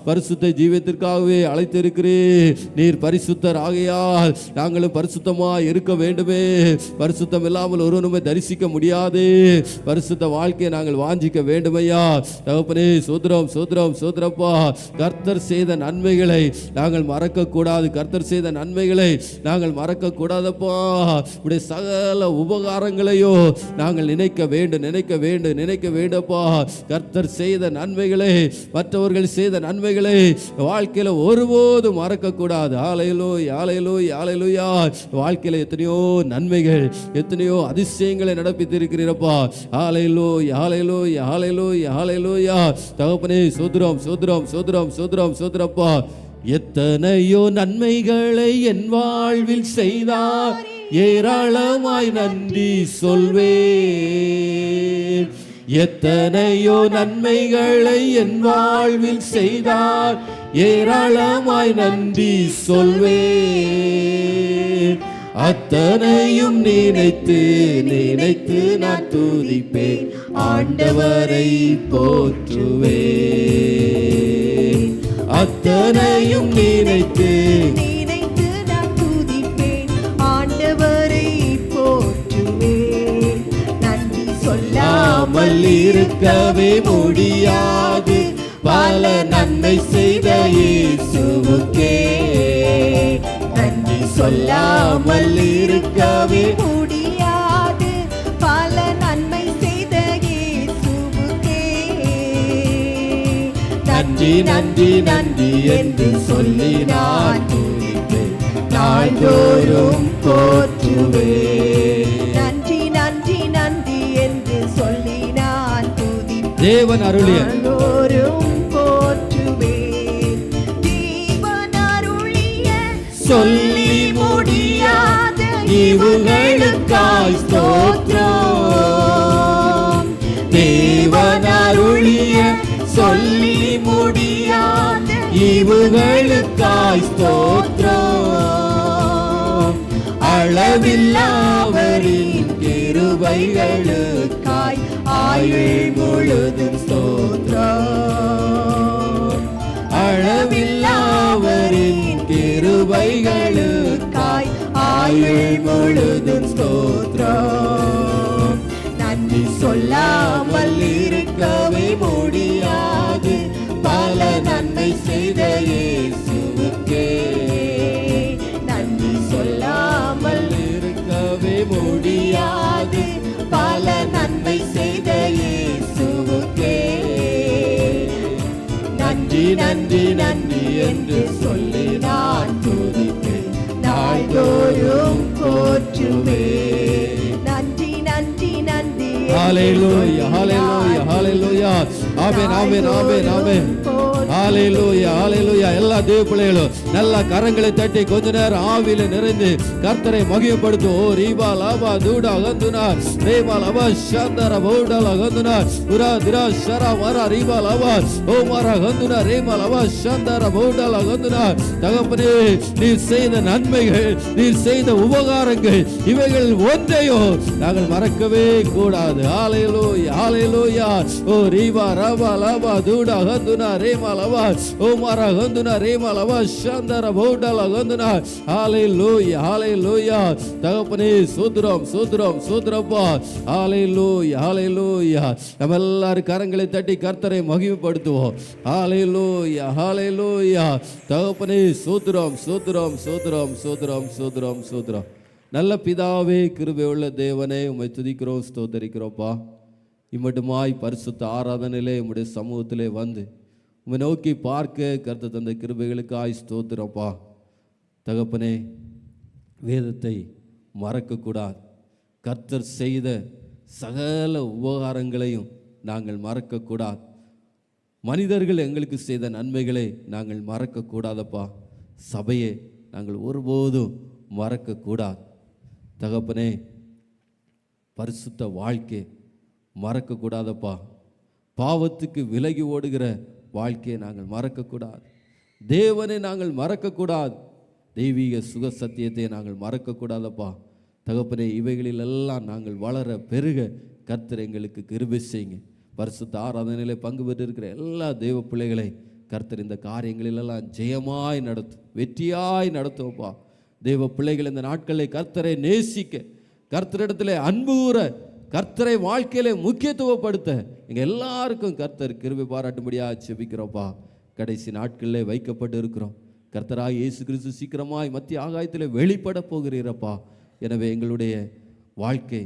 பரிசுத்த ஜீவியத்திற்காகவே அழைத்திருக்கிறீர். நீர் பரிசுத்தர் ஆகையால் நாங்களும் பரிசுத்தமா இருக்க வேண்டுமே. பரிசுத்தம் இல்லாமல் ஒருவனுமே தரிசிக்க முடியாது. பரிசுத்த வாழ்க்கையை நாங்கள் வாஞ்சிக்க வேண்டுமையா. தகப்பனே சோத்ரம் சோத்ரம் சோத்ரப்பா. கர்த்தர் செய்த நன்மைகளை நாங்கள் மறக்க கூடாது, கர்த்தர் செய்த நன்மைகளை நாங்கள் மறக்க கூடாதப்பா. உடைய சகல உபகாரங்களையோ நாங்கள் நினைக்க வேண்டும், நினைக்க வேண்டும், நினைக்க வேண்டும்ப்பா. கர்த்தர் செய்த நன்மைகளை, மற்றவர்கள் செய்த நன்மைகளை வாழ்க்கையில ஒருபோதும் மறக்க கூடாது. ஹல்லேலூயா, ஹல்லேலூயா, ஹல்லேலூயா. வாழ்க்கையில எத்தனையோ நன்மைகள், எத்தனையோ அதிசயங்களை நடப்பித்திருக்கிறீரப்பா. ஹல்லேலூயா, ஹல்லேலூயா, ஹல்லேலூயா, ஹல்லேலூயா. தகப்பனே சோத்ரம் சோத்ரம் சோத்ரம் சோத்ரம் சோத்ரப்பா. எத்தனையோ நன்மைகளை என் வாழ்வில் செய்தார், ஏராளமாய் நன்றி சொல்வேன். எத்தனையோ நன்மைகளை என் வாழ்வில் செய்தார், ஏராளமாய் நன்றி சொல்வேன். அத்தனையும் நினைத்து நினைத்து நான் துதிப்பேன், ஆண்டவரை போற்றுவேன். அத்தனையும் நினைத்து
நினைத்து நான் துதிப்பேன், ஆண்டவரை போற்றுவேன். நன்றி சொல்லாமல்
இருக்கவே முடியாது, பல நன்மை செய்த இயேசுவுக்கே.
நன்றி
சொல்லாமல் இருக்கவே
முடியாது, பல நன்மை செய்த இயேசுவுக்கே.
நன்றி நன்றி நன்றி என்று சொல்லி நான் துதிப்பேன், நாள்தோறும் போற்றுவேன்.
நன்றி நன்றி நன்றி என்று சொல்லி நான் துதிப்பேன்,
தேவன் அருளிய
நாள்தோறும் போற்றுவேன். தேவன் அருளிய
ஈவுகளுக்காய் ஸ்தோத்திரம். தேவனருளிய சொல்லி முடியாத ஈவுகளுக்காய் ஸ்தோத்திரம். அளவில்லாவரின் கிருபைகளுக்காய் ஆயுள் முழுதும் ஸ்தோத்திரம். அளவில்லாவரின் கிருபைகளுக்காய் ஆயுள் முழுதும் ஸ்தோத்திரம். நன்றி சொல்லாமல் இருக்கவே முடியாது, பல நன்மை செய்த இயேசுவுக்கே. நன்றி சொல்லாமல் இருக்கவே முடியாது, பல நன்மை செய்த இயேசுவுக்கே. நன்றி நன்றி நன்றி என்று சொல்லி நான் துதிப்பேன், நாள்தோறும் போற்றுவேன். நன்றி நன்றி நன்றி. ஹalleluya ஹalleluya ஹalleluya. ஆமென் ஆமென் ஆமென் ஆமென். ஹalleluya ஹalleluya. எல்லா தேவ பிள்ளைகளும் நல்ல கரங்களை தட்டி கொஞ்ச நேரம் ஆவியில நிறைந்து கர்த்தரை மகிமைப்படுத்துவோம். ஓ ரீபா லாபா தூடா கந்துனா ரேபா லாபா ஷந்தர பௌடல கந்துனா புரா திரா ஷரா மரா ரீபா லாபா ஓ மரா கந்துனா ரேபா லாபா ஷந்தர பௌடல கந்துனா. தகப்பனே, நீர் செய்த நன்மைகள், நீர் செய்த உபகாரங்கள், இவைகள் ஒன்றையும் நாங்கள் மறக்கவே கூடாது. ஹalleluya ஹalleluya. ஓ ரீபா ரபா லாபா தூடா கந்துனா ரேமா லாபா ஓ மரா கந்துனா ரேமா லாபா ஷந்தர பௌடல கந்துனா. ஹalleluya ஹalleluya. தகப்பனே, சோத்ரம் சோத்ரம் சோத்ரப்பா. ஹalleluya ஹalleluya. நம்ம எல்லாரும் கரங்களை தட்டி கர்த்தரை மகிமைப்படுத்துவோம். ஹalleluya ஹalleluya. தகப்பனே, சோத்ரம் சோத்ரம் சோத்ரம் சோத்ரம் சோத்ரம் சோத்ரம். நல்ல பிதாவே, கிருபை உள்ள தேவனே, உம்மை துதிக்கிறோம், ஸ்தோத்தரிக்கிறோம்ப்பா. இம்மட்டுமாய் பரிசுத்த ஆராதனையிலே உம்முடைய சமூகத்திலே வந்து உம்மை நோக்கி பார்க்க கர்த்தர் தந்த கிருபைகளுக்காய் ஸ்தோத்திரப்பா. தகப்பனே, வேதத்தை மறக்கக்கூடாது. கர்த்தர் செய்த சகல உபகாரங்களையும் நாங்கள் மறக்கக்கூடாது. மனிதர்கள் எங்களுக்கு செய்த நன்மைகளை நாங்கள் மறக்கக்கூடாதப்பா. சபையை நாங்கள் ஒருபோதும் மறக்கக்கூடாது. தகப்பனே, பரிசுத்த வாழ்க்கை மறக்கக்கூடாதப்பா. பாவத்துக்கு விலகி ஓடுகிற வாழ்க்கையை நாங்கள் மறக்கக்கூடாது. தேவனை நாங்கள் மறக்கக்கூடாது. தெய்வீக சுக சத்தியத்தை நாங்கள் மறக்கக்கூடாதப்பா. தகப்பனே, இவைகளிலெல்லாம் நாங்கள் வளர பெருக கர்த்தர் எங்களுக்கு கிருபை செய்யுங்க. பரிசுத்த ஆராதனையிலே பங்கு பெற்றிருக்கிற எல்லா தேவ பிள்ளைகளை கர்த்தர் இந்த காரியங்களிலெல்லாம் ஜெயமாய் நடத்தும், வெற்றியாய் நடத்துவப்பா. தேவ பிள்ளைகள் இந்த நாட்களில் கர்த்தரை நேசிக்க, கர்த்தரிடத்தில் அன்பு கூற, கர்த்தரை வாழ்க்கையில முக்கியத்துவப்படுத்த எங்கள் எல்லாருக்கும் கர்த்தர் கிருபை பாராட்டும்படியாக செபிக்கிறோம்ப்பா. கடைசி நாட்களிலே வைக்கப்பட்டு இருக்கிறோம். கர்த்தராய் இயேசு கிறிஸ்து சீக்கிரமாய் மத்திய ஆகாயத்தில் வெளிப்பட போகிறீரப்பா. எனவே எங்களுடைய வாழ்க்கை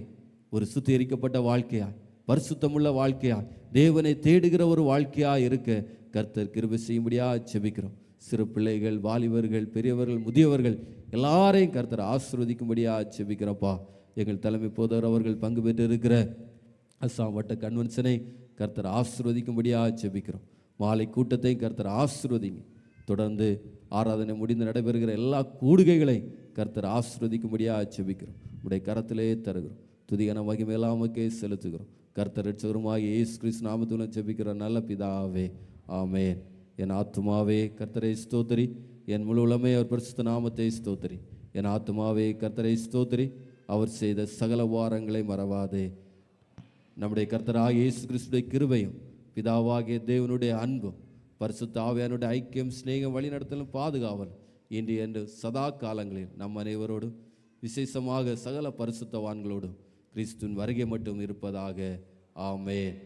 ஒரு சுத்திகரிக்கப்பட்ட வாழ்க்கையாய், பரிசுத்தமுள்ள வாழ்க்கையாய், தேவனை தேடுகிற ஒரு வாழ்க்கையாய் இருக்க கர்த்தர் கிருபை செய்யும்படியாக செபிக்கிறோம். சிறு பிள்ளைகள், வாலிபர்கள், பெரியவர்கள், முதியவர்கள் எல்லாரையும் கர்த்தர் ஆசீர்வதிக்கும்படியாக செபிக்கிறப்பா. எங்கள் தலைமை போதவர் அவர்கள் பங்கு பெற்று இருக்கிற அஸ்ஸாம் வட்ட கன்வென்ஷனை கர்த்தர் ஆசீர்வதிக்கும்படியாக செபிக்கிறோம். மாலை கூட்டத்தையும் கர்த்தர் ஆசீர்வதிங்க. தொடர்ந்து ஆராதனை முடிந்து நடைபெறுகிற எல்லா கூடுகைகளை கர்த்தர் ஆசீர்வதிக்கும்படியாக செபிக்கிறோம். உடைய கரத்திலே தருகிறோம். துதியான மகிமையெல்லாமக்கே செலுத்துகிறோம். கர்த்தர் ரட்சகருமாகிய இயேசு கிறிஸ்து நாமத்துடன் செபிக்கிற நல்ல பிதாவே, ஆமென். என் ஆத்துமாவே கர்த்தரை ஸ்தோத்திரி, என் முழு உலமே அவர் பரிசுத்த நாமத்தை ஸ்தோத்திரி. என் ஆத்துமாவே கர்த்தரை ஸ்தோத்திரி, அவர் செய்த சகல வாரங்களை மறவாதே. நம்முடைய கர்த்தராகிய இயேசு கிறிஸ்துடைய கிருபையும், பிதாவாகிய தேவனுடைய அன்பும், பரிசுத்த ஆவியானுடைய ஐக்கியம், சிநேகம், வழிநடத்தலும், பாதுகாவல் இன்று என்று சதா காலங்களில் நம் அனைவரோடும், விசேஷமாக சகல பரிசுத்தவான்களோடும் கிறிஸ்துவின் வருகை மட்டும் இருப்பதாக. ஆமென்.